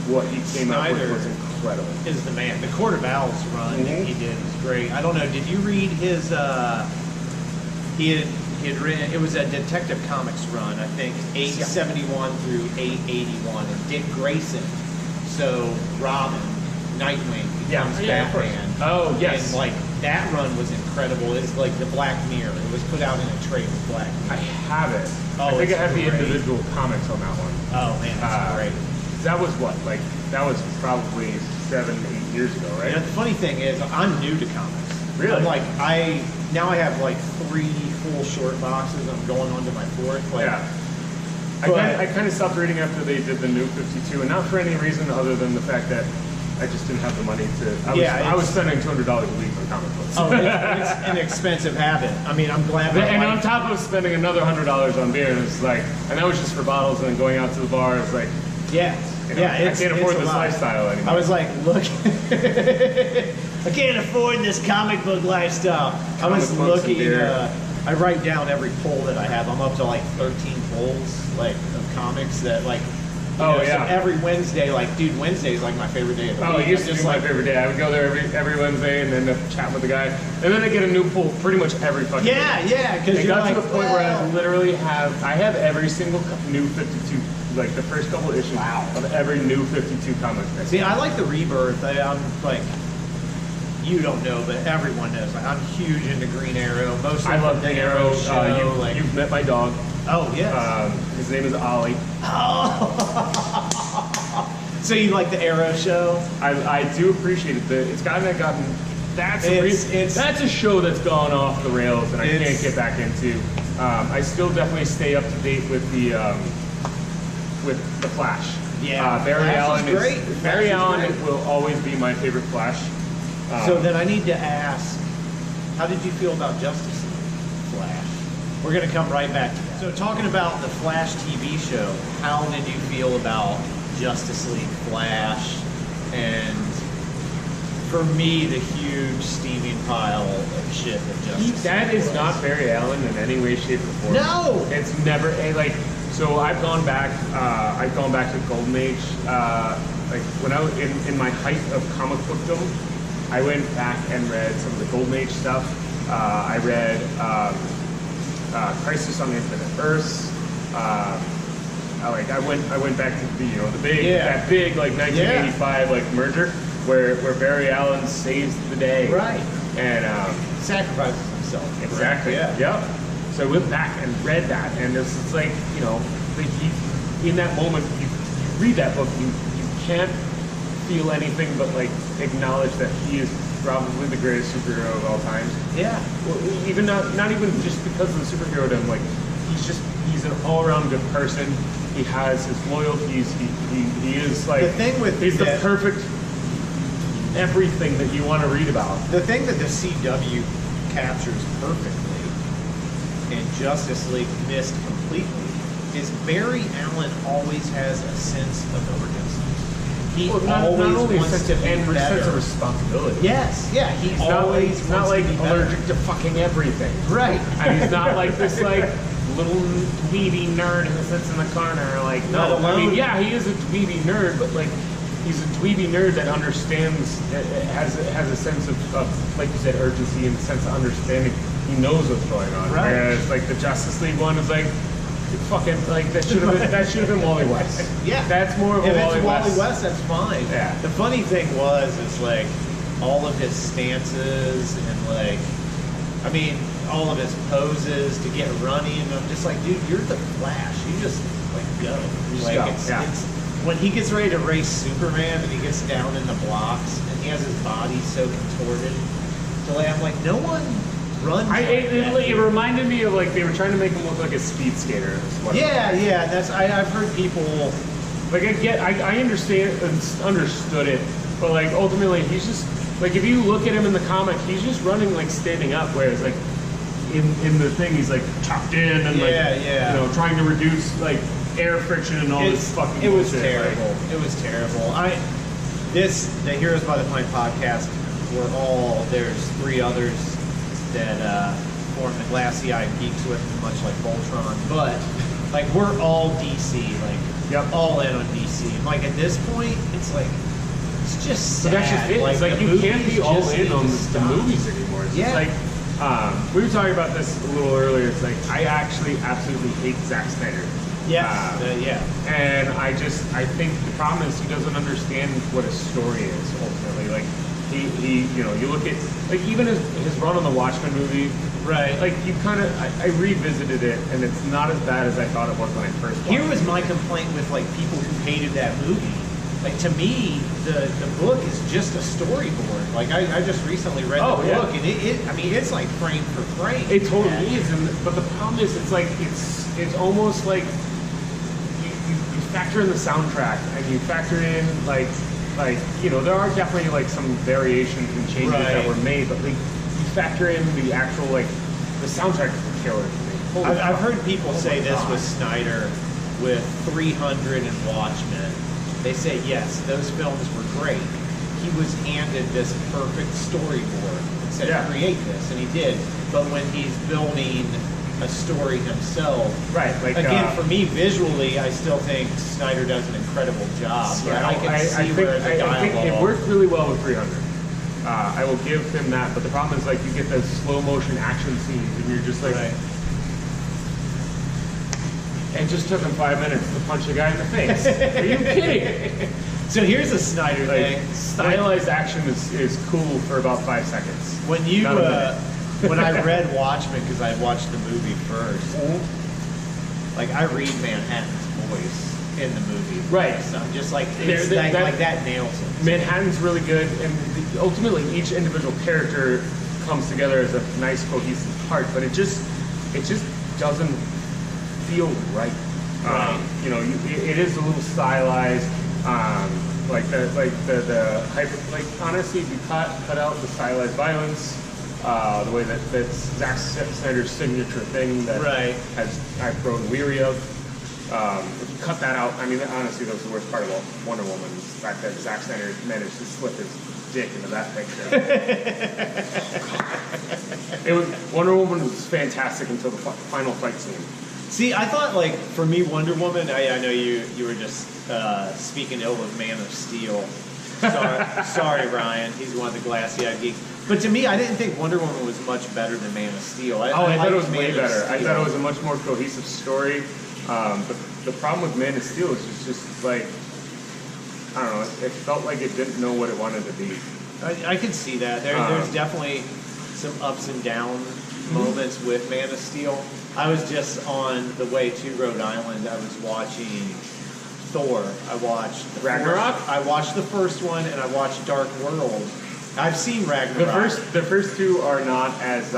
what he came up with was incredible. Is the man. The Court of Owls run that he did was great. I don't know, did you read his, he had written, it was a Detective Comics run, I think, 871 through 881, and Dick Grayson, so Robin, Nightwing, becomes Batman. Oh, yes. And, like, that run was incredible. It's like the Black Mirror. It was put out in a trade with Black Mirror. I have it. I think I have the individual comics on that one. Oh, man, that's great. That was that was probably 7-8 years ago, right? The funny thing is, I'm new to comics. Really? I'm like, now I have like 3 full short boxes. I'm going on to my 4th. Like, I kind of stopped reading after they did the new 52, and not for any reason other than the fact that I just didn't have the money to. I was spending $200 a week on comic books. Oh, it's an expensive habit. I mean, I'm glad. And on top of spending another $100 on beer, and it's like, and that was just for bottles, and then going out to the bar, it's like, I can't afford this lifestyle anymore. I was like, look, I can't afford this comic book lifestyle. I was looking. I write down every poll that I have. I'm up to like 13 polls, like of comics that like. So every Wednesday, like, dude, Wednesday is like my favorite day of the week. It used to be my favorite day. I would go there every Wednesday and then chat with the guy. And then I get a new pool pretty much every fucking day. Because it got to the point where I literally have every single new 52, like the first couple of issues of every new 52 comic. See, I like the Rebirth. I'm like, you don't know, but everyone knows. Like, I'm huge into Green Arrow. I love the Arrow. You've met my dog. Oh, yes. His name is Ollie. Oh. So you like the Arrow show? I do appreciate it. It's gotten. That's a show that's gone off the rails, and I can't get back into. I still definitely stay up to date with the Flash. Yeah, Barry Flash Allen is great. Barry Flash is Allen great. will always be my favorite Flash. So then I need to ask, how did you feel about Justice League Flash? We're going to come right back to that. So talking about the Flash TV show, how did you feel about Justice League Flash? And for me, the huge steaming pile of shit that Justice League That is was. not Barry Allen in any way, shape, or form. No! It's never like. So I've gone back. I've gone back to Golden Age. Like when I was in my height of comic bookdom, I went back and read some of the Golden Age stuff. I read Crisis on Infinite Earths. I went back to the that big like 1985 like merger where Barry Allen saves the day. Right. And Sacrifices himself. exactly. Right? Yep. So I went back and read that, and it's like like in that moment you read that book, you can't feel anything but like acknowledge that he is probably the greatest superhero of all time. Yeah. Well, even not even just because of the superhero-dom, like he's an all-around good person. He has his loyalties. He is like The thing with he's the that- perfect everything that you want to read about. The thing that the CW captures perfectly and Justice League missed completely is Barry Allen always has a sense of urgency. He not always only a wants sense to of be and better. sense of responsibility. Yes, yeah, He's not wants like to be better. allergic to fucking everything. Right. And he's not like this like little dweeby nerd who sits in the corner. Like Not no, I mean alone. yeah, he is a dweeby nerd, but like he's a dweeby nerd that understands, has a sense of like you said, urgency and sense of understanding. He knows what's going on. Right. Whereas like the Justice League one is like fucking like that should have been Wally West. Yeah. That's more of a If Wally it's West. Wally West, that's fine. Yeah. The funny thing is like all of his stances and like, I mean, all of his poses to get running. And I'm just like, dude, you're the Flash. You just like go. You just like go, it's, yeah. it's when he gets ready to race Superman and he gets down in the blocks and he has his body so contorted. So like, I'm like, no one runs. It reminded me of like they were trying to make him look like a speed skater. is what it Yeah. That's I've heard people. Like I understood it, but like ultimately he's just like if you look at him in the comic, he's just running like standing up, whereas like in the thing he's like chopped in and trying to reduce like air friction and all this fucking It was bullshit, terrible. like- It was terrible. The Heroes by the Pint podcast, there's 3 others that form the Glassy Eye Geeks with, much like Voltron, but like we're all DC, like all in on DC. And like at this point, it's like it's just sad. But that's just it. It's like the you can't movies be all just in need on to the stop. movies anymore. It's just Yeah. like we were talking about this a little earlier. It's like I actually absolutely hate Zack Snyder. Yes. Yeah. And I think the problem is he doesn't understand what a story is ultimately. Like he you look at like even his run on the Watchmen movie. Right. Like you kind of I revisited it and it's not as bad as I thought it was when I first watched Here it. was my complaint with like people who hated that movie. Like to me, the book is just a storyboard. Like I just recently read the book and it's like frame for frame. It totally is, but the problem is it's like it's almost like you factor in the soundtrack and you factor in like there are definitely like some variations and changes that were made, but like you factor in the actual like the soundtrack killer. I've heard people say this with Snyder, with 300 and Watchmen. They say yes, those films were great. He was handed this perfect storyboard and said, create this, and he did. But when he's building a story himself, like again, for me visually, I still think Snyder does an incredible job. Yeah, I can see where the dialogue. I think it worked really well with 300. I will give him that, but the problem is like you get those slow motion action scenes, and you're just like. It just took him 5 minutes to punch a guy in the face. Are you kidding? So here's a Snyder thing. Stylized action is cool for about 5 seconds. When you when I read Watchmen, because I watched the movie first, like I read Manhattan's voice in the movie. Right. So I'm just like, that nails it. Manhattan's really good, and ultimately each individual character comes together as a nice cohesive part, but it just doesn't feel right. You know, it is a little stylized. The hyper, like honestly, if you cut out the stylized violence, the way that's Zack Snyder's signature thing that I've grown weary of. If you cut that out, I mean, honestly, that was the worst part of Wonder Woman, the fact that Zack Snyder managed to slip his dick into that picture. It was Wonder Woman was fantastic until the final fight scene. See, I thought, like, for me, Wonder Woman, I know you were just speaking ill of Man of Steel. Sorry, Ryan. He's one of the glassy-eyed geeks. But to me, I didn't think Wonder Woman was much better than Man of Steel. I thought it was way better. I thought it was a much more cohesive story. The problem with Man of Steel is just like, I don't know, it felt like it didn't know what it wanted to be. I can see that. There's definitely some ups and downs moments with Man of Steel. I was just on the way to Rhode Island. I was watching Thor. I watched Ragnarok. I watched the first one, and I watched Dark World. I've seen Ragnarok. The first two are not as.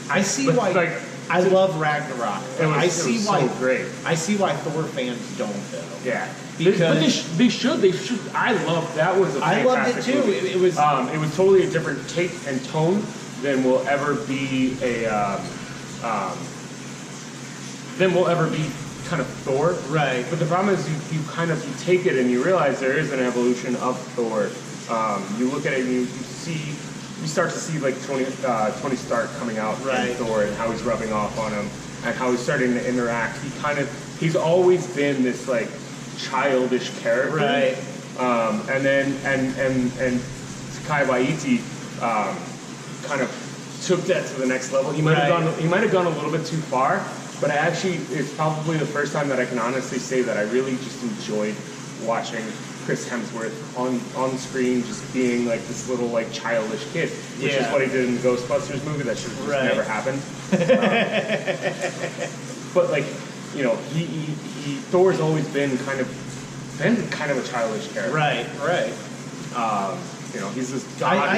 I see why. Like, I love Ragnarok. It was so great. I see why Thor fans don't though. Yeah. Because they should. I loved that. Was a fantastic I loved it too. Movie. It was totally a different take and tone than will ever be kind of Thor. Right. But the problem is you take it and you realize there is an evolution of Thor. You look at it and you start to see like Tony Stark coming out in Thor and how he's rubbing off on him and how he's starting to interact. He's always been this like childish character. Right. And Taika Waititi kind of took that to the next level. He might have gone a little bit too far, but it's probably the first time that I can honestly say that I really just enjoyed watching Chris Hemsworth on screen, just being like this little like childish kid, which is what he did in the Ghostbusters movie. That should have just never happened. But like, you know, Thor's always been kind of a childish character. Right. You know, he's this god.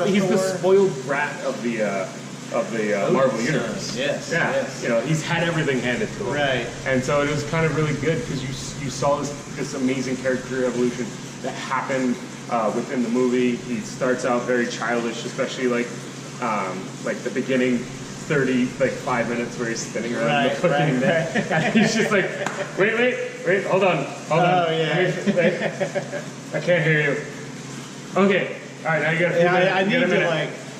He's the spoiled brat of the Marvel universe. Yes. You know, he's had everything handed to him. Right. And so it was kind of really good because you saw this amazing character evolution that happened within the movie. He starts out very childish, especially like the beginning 5 minutes where he's spinning around the fucking neck. And he's just like, wait, hold on. Oh, yeah. Wait. I can't hear you. Okay. All right, now you got I need to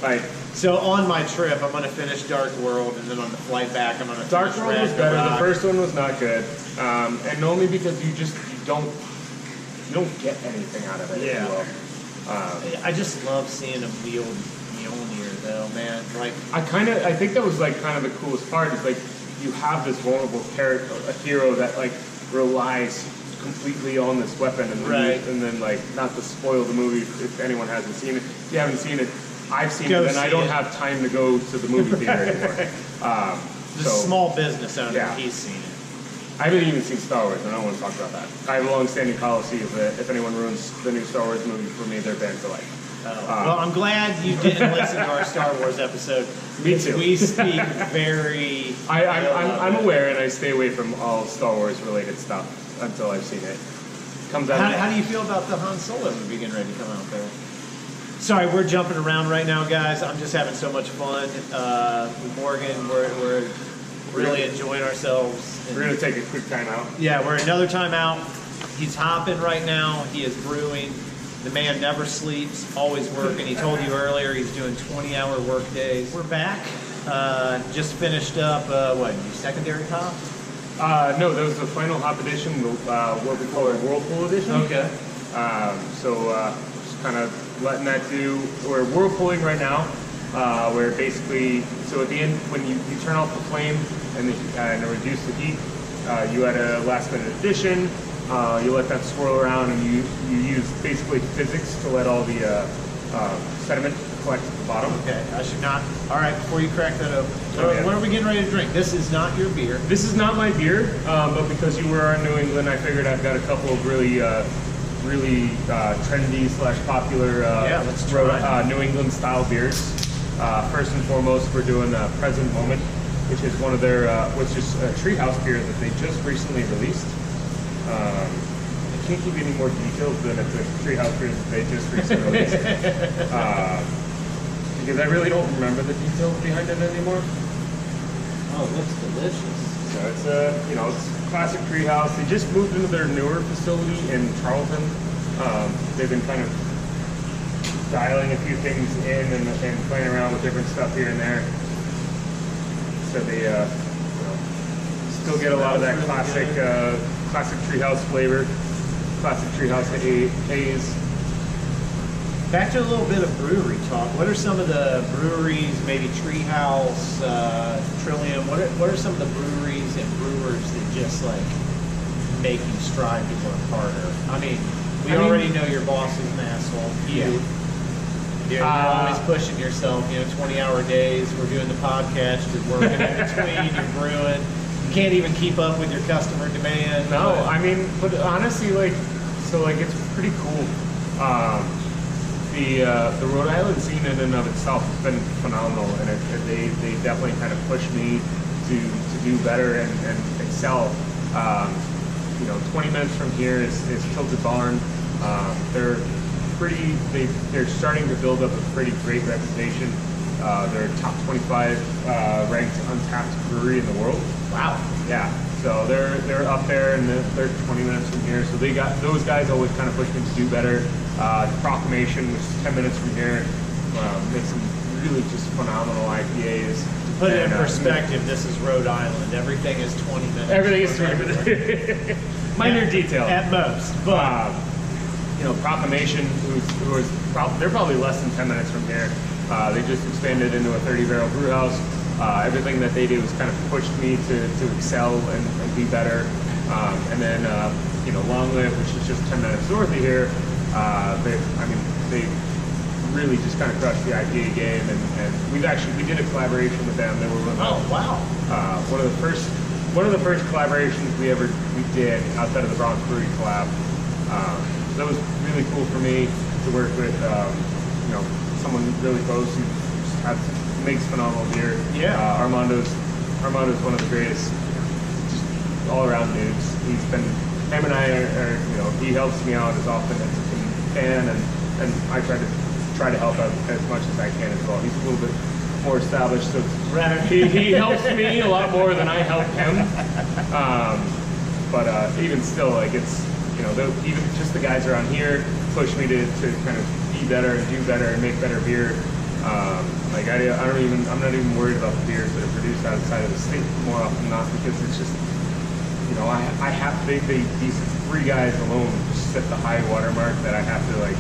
like. So on my trip, I'm going to finish Dark World, and then on the flight back, I'm going to Dark World was better. The first one was not good, and only because you don't get anything out of it. Yeah. If you will. I just love seeing him wield Mjolnir, though, man. Like I think that was like kind of the coolest part. Is like you have this vulnerable character, a hero that like relies completely on this weapon, and then like not to spoil the movie if anyone hasn't seen it. If you haven't seen it. I've seen it, and I don't have time to go to the movie theater anymore. The small business owner, he's seen it. I haven't even seen Star Wars, and I don't want to talk about that. I have a long-standing policy of that if anyone ruins the new Star Wars movie for me, they're banned for life. Well, I'm glad you didn't listen to our Star Wars episode. Me too. We speak very... I'm aware, and I stay away from all Star Wars-related stuff until I've seen it. Comes out. How do you feel about the Han Solo movie getting ready to come out there? Sorry, we're jumping around right now, guys. I'm just having so much fun. With Morgan, we're really enjoying ourselves. We're going to take a quick time out. Yeah, we're another time out. He's hopping right now. He is brewing. The man never sleeps, always working. He told you earlier he's doing 20-hour work days. We're back. Just finished up, your secondary hop? No, that was the final hop edition, what we call a Whirlpool edition. Okay. Just kind of letting that do. We're whirlpooling right now, where basically, so at the end, when you turn off the flame and reduce the heat, you add a last minute addition. You let that swirl around, and you use basically physics to let all the sediment collect at the bottom. Okay, I should not. All right, before you crack that open, what are we getting ready to drink? This is not your beer. This is not my beer, but because you were in New England, I figured I've got a couple of really trendy / popular let's try. New England style beers. First and foremost, we're doing Present Moment, which is one of their, which is a treehouse beer that they just recently released. I can't give you any more details than it's a treehouse beer that they just recently released. Because I really don't remember the details behind it anymore. Oh, it looks delicious. So it's a, it's classic treehouse. They just moved into their newer facility in Charlton. They've been kind of dialing a few things in and playing around with different stuff here and there. So they, still get a lot of that classic, classic treehouse flavor, classic treehouse haze. Back to a little bit of brewery talk. What are some of the breweries, maybe Treehouse, Trillium, what are some of the breweries and brewers that just like make you strive to work harder? I mean, we already know your boss is an asshole. You're always pushing yourself, 20-hour days. We're doing the podcast, you're working in between, you're brewing. You can't even keep up with your customer demand. No, but honestly, it's pretty cool. The Rhode Island scene in and of itself has been phenomenal, and they definitely kind of pushed me to do better and excel. 20 minutes from here is Tilted Barn. They're starting to build up a pretty great reputation. They're top 25 ranked untapped brewery in the world. Wow. Yeah. So they're up there, and they're 20 minutes from here. So they got those guys always kind of push me to do better. Proclamation, which is 10 minutes from here, makes some really just phenomenal IPAs. To put it in perspective, this is Rhode Island. Everything is 20 minutes. Everything is 20 minutes. Minor detail at most, but Proclamation, they're probably less than 10 minutes from here. They just expanded into a 30-barrel brew house. Everything that they do has kind of pushed me to excel and be better. And then, Long Live, which is just 10 minutes north of here, they really just kind of crushed the IPA game. And we did a collaboration with them. They were one of the first collaborations we did outside of the Bronx Brewery collab. That was really cool for me to work with, someone really close who makes phenomenal beer. Yeah. Armando's one of the greatest, just all around dudes. Him and I are he helps me out as often as he can, and I try to help out as much as I can as well. He's a little bit more established, so he helps me a lot more than I help him. But even still, it's even just the guys around here push me to kind of be better and do better and make better beer. I'm not even worried about the beers that are produced outside of the state more often than not, because it's just, I have these three guys alone just set the high watermark that I have to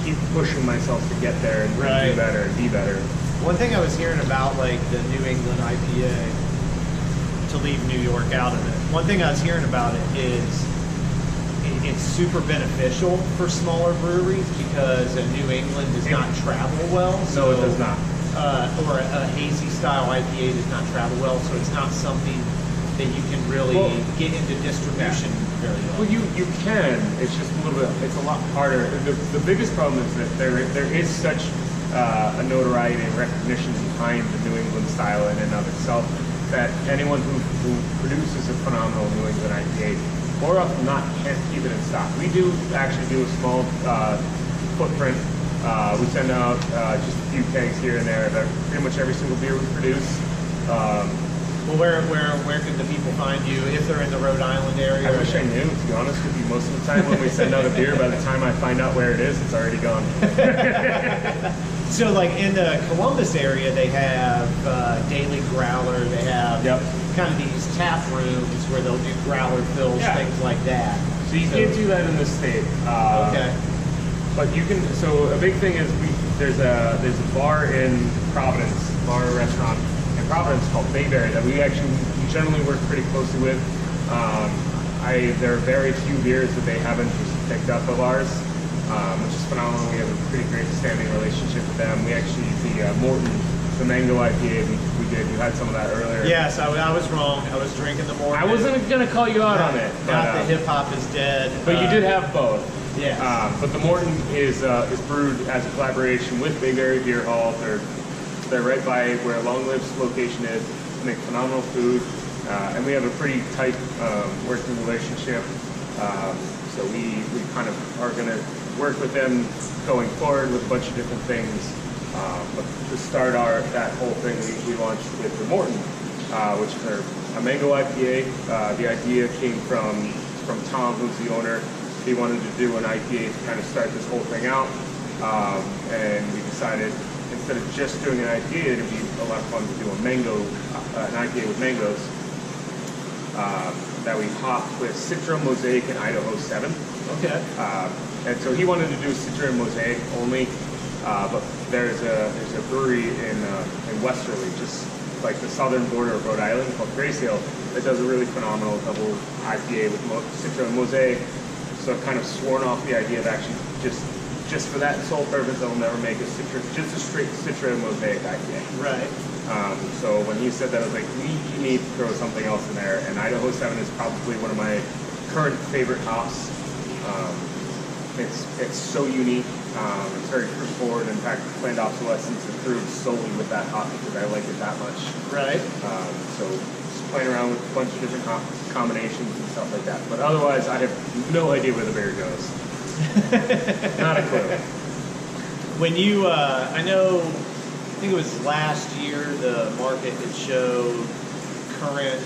keep pushing myself to get there and do better and be better. One thing I was hearing about the New England IPA, to leave New York out of it, one thing I was hearing about it is it's super beneficial for smaller breweries because a New England does not travel well. No, it does not. Or a hazy style IPA does not travel well, so it's not something that you can really get into distribution very well. Well, you can. It's just it's a lot harder. The biggest problem is that there is such a notoriety and recognition behind the New England style in and of itself that anyone who produces a phenomenal New England IPA more often than not can't keep it in stock. We do actually do a small footprint. We send out just a few kegs here and there of pretty much every single beer we produce. Well, where can the people find you if they're in the Rhode Island area? I wish I knew, to be honest with you. Most of the time when we send out a beer, by the time I find out where it is, it's already gone. So in the Columbus area, they have Daily Growler, they have kind of these tap rooms where they'll do growler fills, things like that. So you can't do that in this state. Okay. But you can, so a big thing is there's a bar in Providence, bar or restaurant in Providence called Bayberry that we generally work pretty closely with. There are very few beers that they haven't just picked up of ours, which is phenomenal. We have a pretty great standing relationship with them. We actually, the Morton, the mango IPA we did, you had some of that earlier. Yes, I was wrong. I was drinking the Morton. I wasn't going to call you out on it. Not the hip hop is dead. But you did have both. Yes. But the Morton is brewed as a collaboration with Bayberry Beer Hall. They're right by where Long Live's location is. make phenomenal food, and we have a pretty tight working relationship. So we kind of are going to work with them going forward with a bunch of different things. But to start that whole thing, we launched with the Morton, which is a mango IPA. The idea came from Tom, who's the owner. He wanted to do an IPA to kind of start this whole thing out, and we decided instead of just doing an IPA, it'd be a lot of fun to do an IPA with mangoes that we hopped with Citra, Mosaic, and Idaho 7. Okay. And so he wanted to do Citra and Mosaic only, but there's a brewery in Westerly, just like the southern border of Rhode Island, called Grace Hill, that does a really phenomenal double IPA with Citra and Mosaic. So I've kind of sworn off the idea of actually just for that sole purpose, I'll never make just a straight Citra and Mosaic IPA. Right. So when he said that, I was like, we need to throw something else in there. And Idaho 7 is probably one of my current favorite hops. It's so unique. It's very fruit forward. In fact, planned obsolescence improved solely with that hop because I like it that much. Right. So just playing around with a bunch of different hop combinations and stuff like that. But otherwise, I have no idea where the beer goes. Not a clue. When you, I think it was last year, the market had showed current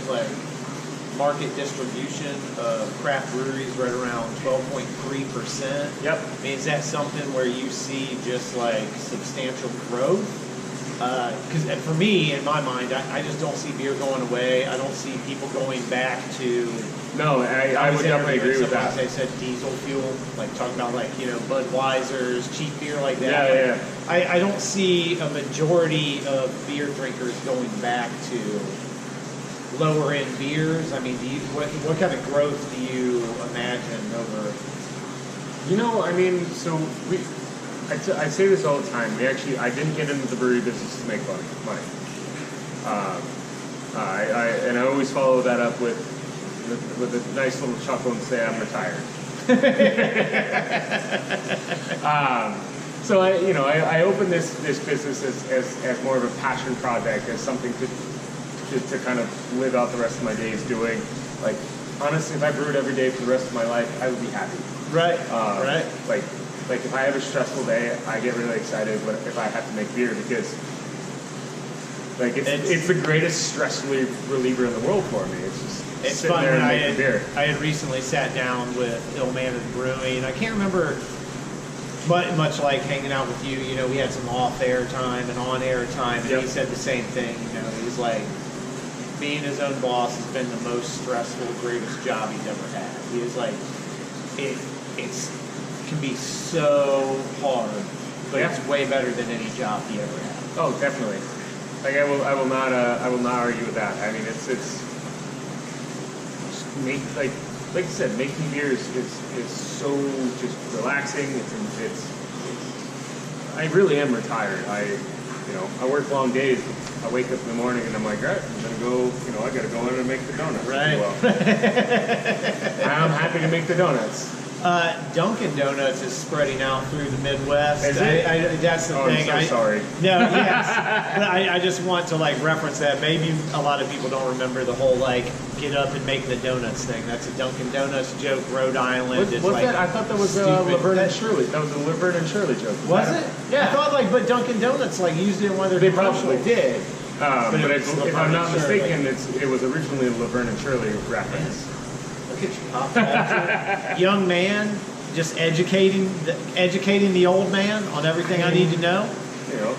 market distribution of craft breweries right around 12.3%. Yep. I mean, is that something where you see just substantial growth? Because for me, in my mind, I just don't see beer going away. I don't see people going back to. No, I would definitely agree with that. They said diesel fuel, talking about Budweiser's, cheap beer like that. Yeah. I don't see a majority of beer drinkers going back to lower end beers. I mean, what kind of growth do you imagine over? So I say this all the time. I didn't get into the brewery business to make money. And I always follow that up with a nice little chuckle and say I'm retired. So I opened this business as more of a passion project, as something to kind of live out the rest of my days doing. Honestly, if I brewed every day for the rest of my life, I would be happy. Right. Right. Like if I have a stressful day, I get really excited if I have to make beer because it's the greatest stress reliever in the world for me. It's just sitting there and making beer. I had recently sat down with Ill-Mannered Brewing. I can't remember, but much like hanging out with you, we had some off-air time and on-air time, and He said the same thing. He's like, being his own boss has been the most stressful, greatest job he's ever had. He was like, it can be so hard, but it's way better than any job he ever had. Oh, definitely. I will not argue with that. I mean, it's just like you said, making beers is so just relaxing. I really am retired. I work long days. I wake up in the morning and I'm like, all right, I'm gonna go. I gotta go in and make the donuts. Right. Well, I'm happy to make the donuts. Dunkin' Donuts is spreading out through the Midwest. Is it? That's the thing. I'm so sorry. No, yes. But I just want to reference that. Maybe a lot of people don't remember the whole get up and make the donuts thing. That's a Dunkin' Donuts joke, Rhode Island. What's that? I thought that was Laverne and Shirley. That was a Laverne and Shirley joke. Was it? Yeah. I thought but Dunkin' Donuts used it in one of their commercials. They probably did. But if I'm not mistaken, Shirley. it was originally a Laverne and Shirley reference. Look at you, pop culture. Young man, just educating the old man on everything I need to know.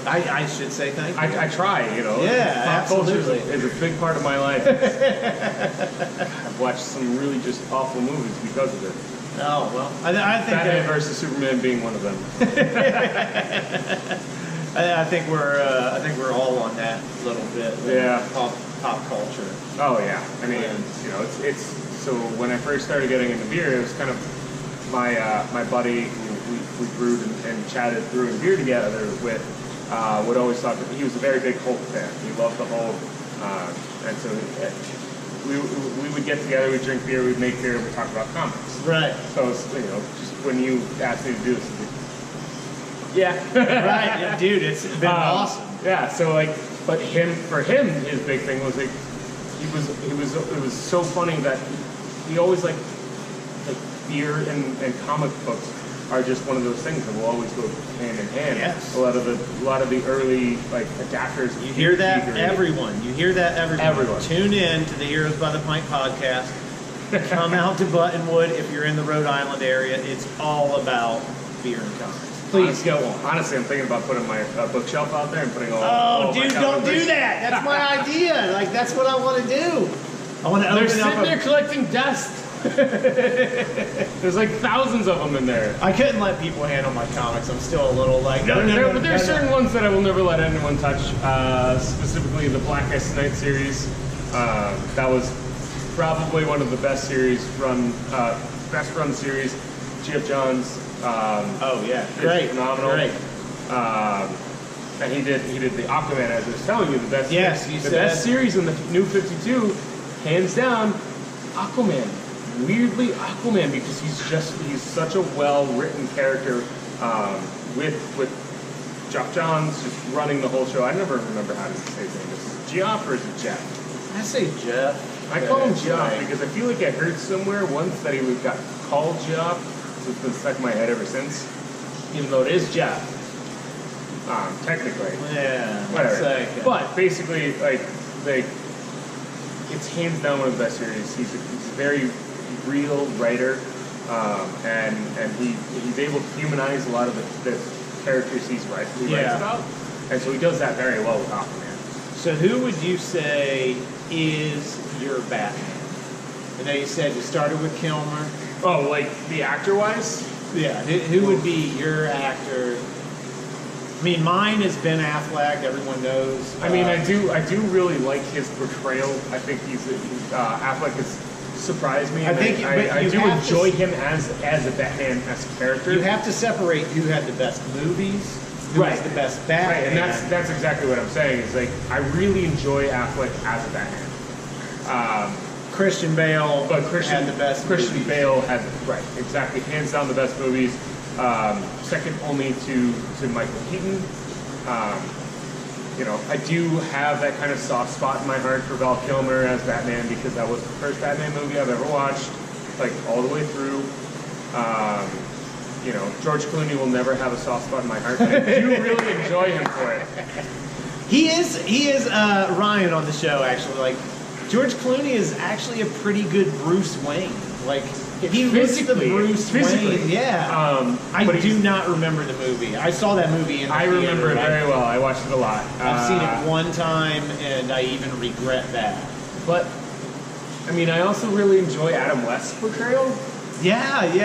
I should say thank you. I try, Yeah, pop culture absolutely. is a big part of my life. I've watched some really just awful movies because of it. Oh well, I think Batman versus Superman being one of them. I think we're all on that little bit. Yeah. Pop culture. Oh yeah. I mean, it's so when I first started getting into beer, it was kind of my buddy who we brewed and chatted brewing beer together with would always talk. He was a very big Hulk fan. He loved the Hulk, and so we would get together, we'd drink beer, we'd make beer, we'd talk about comics. Right. So just when you asked me to do this, yeah. Right, dude, it's been awesome. Yeah. So But for him, his big thing was like it was so funny that he always like beer and comic books are just one of those things that will always go hand in hand. Yes. A lot of the early like adapters. You hear that, everyone. You hear that, everyone. Everyone. Tune in to the Heroes by the Pint podcast. Come out to Buttonwood if you're in the Rhode Island area. It's all about beer and comics. Please go on. Honestly, I'm thinking about putting my bookshelf out there and putting all. Oh, dude, don't do that. That's my idea. Like, that's what I want to do. I want to open They're sitting up there collecting dust. There's like thousands of them in there. I couldn't let people handle my comics. I'm still a little like, But there are certain ones that I will never let anyone touch. Specifically, the Blackest Night series. That was probably one of the best run series. Geoff Johns. Oh yeah, great, phenomenal. Great. And he did the Aquaman, as I was telling you, the best. Yes, you the said. best series in the New 52, hands down, Aquaman. Weirdly Aquaman, because he's such a well-written character with Geoff Johns just running the whole show. I never remember how to say his name. Is it Geoff or is it Jeff? I say Jeff. I call him Geoff because I feel like I heard somewhere once that he got called Geoff, so it's been stuck in my head ever since. Even though it is Jeff, technically. Yeah. Whatever. But basically, like it's hands down one of the best series. He's a very real writer, and he's able to humanize a lot of the characters he writes about, and so he does that very well with Aquaman. So who would you say is your Batman? I know you said you started with Kilmer. Oh, like the actor-wise? Yeah. Who would be your actor? I mean, mine has been Affleck. Everyone knows. I mean, I do really like his portrayal. I think Affleck has surprised me. I do enjoy him as a Batman as a character. You have to separate who had the best movies, who was the best Batman. Right, and that's exactly what I'm saying. Is like I really enjoy Affleck as a Batman. Christian Bale, had the best. Christian Bale had exactly, hands down the best movies. Second only to Michael Keaton. I do have that kind of soft spot in my heart for Val Kilmer as Batman because that was the first Batman movie I've ever watched, like all the way through. George Clooney will never have a soft spot in my heart, but I do really enjoy him for it. He is Ryan on the show actually. Like George Clooney is actually a pretty good Bruce Wayne. Like he looks the Bruce Wayne. Yeah. I do not remember the movie. I saw that movie in the theater. Remember it very well. I watched it a lot. I've seen it one time, and I even regret that. But I mean, I also really enjoy Adam West's portrayal. Yeah. The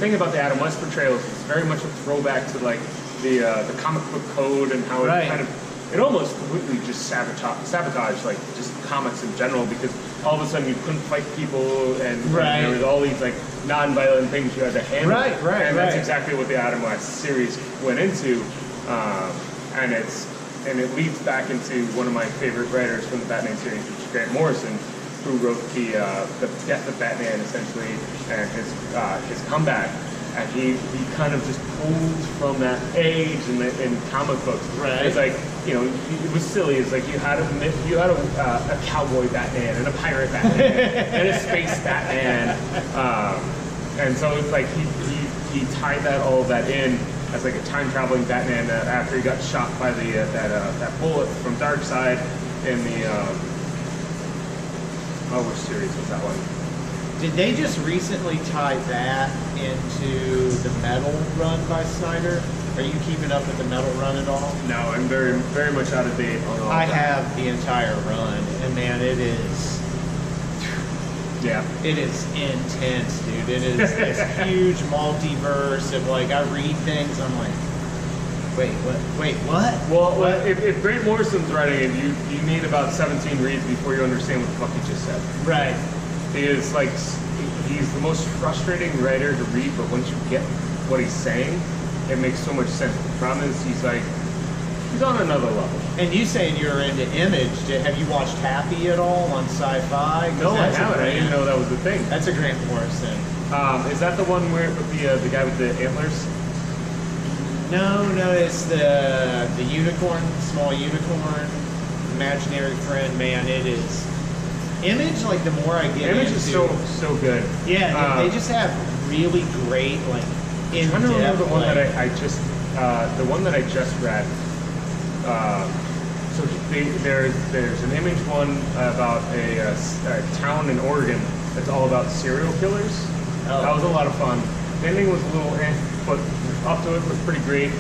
thing about the Adam West portrayal is it's very much a throwback to like the comic book code and how it almost completely just sabotage like just comics in general, because all of a sudden you couldn't fight people and there was all these like non-violent things you had to handle. And that's exactly what the Adam West series went into, and it leads back into one of my favorite writers from the Batman series, which is Grant Morrison, who wrote the Death of Batman essentially and his comeback. And he kind of just pulled from that age in comic books. Right. It's like, it was silly. It's like you had a cowboy Batman and a pirate Batman and a space Batman. And so it's like he tied all of that in as like a time traveling Batman after he got shot by that bullet from Darkseid in the which series was that one? Did they just recently tie that into the Metal run by Snyder? Are you keeping up with the Metal run at all? No, I'm very, very much out of date on all I have the entire run, and man, it is... Yeah. It is intense, dude. It is this huge multiverse of, like, I read things, I'm like, wait, what? Well, if Grant Morrison's writing it, you need about 17 reads before you understand what the fuck he just said. Right. He's the most frustrating writer to read, but once you get what he's saying, it makes so much sense. The problem is he's on another level. And you saying you're into Image, have you watched Happy at all on Sci-Fi? No, I haven't. I didn't know that was the thing. That's a Grant Morrison. Is that the one where with the guy with the antlers? No, it's the unicorn, small unicorn, imaginary friend. Man, it is. Image, like the more I get Image into, is so good. Yeah, they just have really great like in depth. I don't remember the one that I just the one that I just read. So there's an Image one about a town in Oregon that's all about serial killers. Oh. That was a lot of fun. The ending was a little but up to it was pretty great.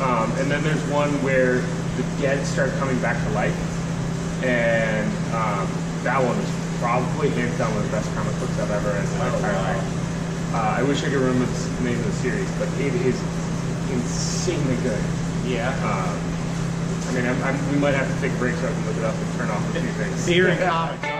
And then there's one where the dead start coming back to life, and that one is probably hands down one of the best comic books I've ever read in my entire life. I wish I could remember the name of the series, but it is insanely good. Yeah. I mean, we might have to take a break so I can look it up and turn off a few things. Beer and comics.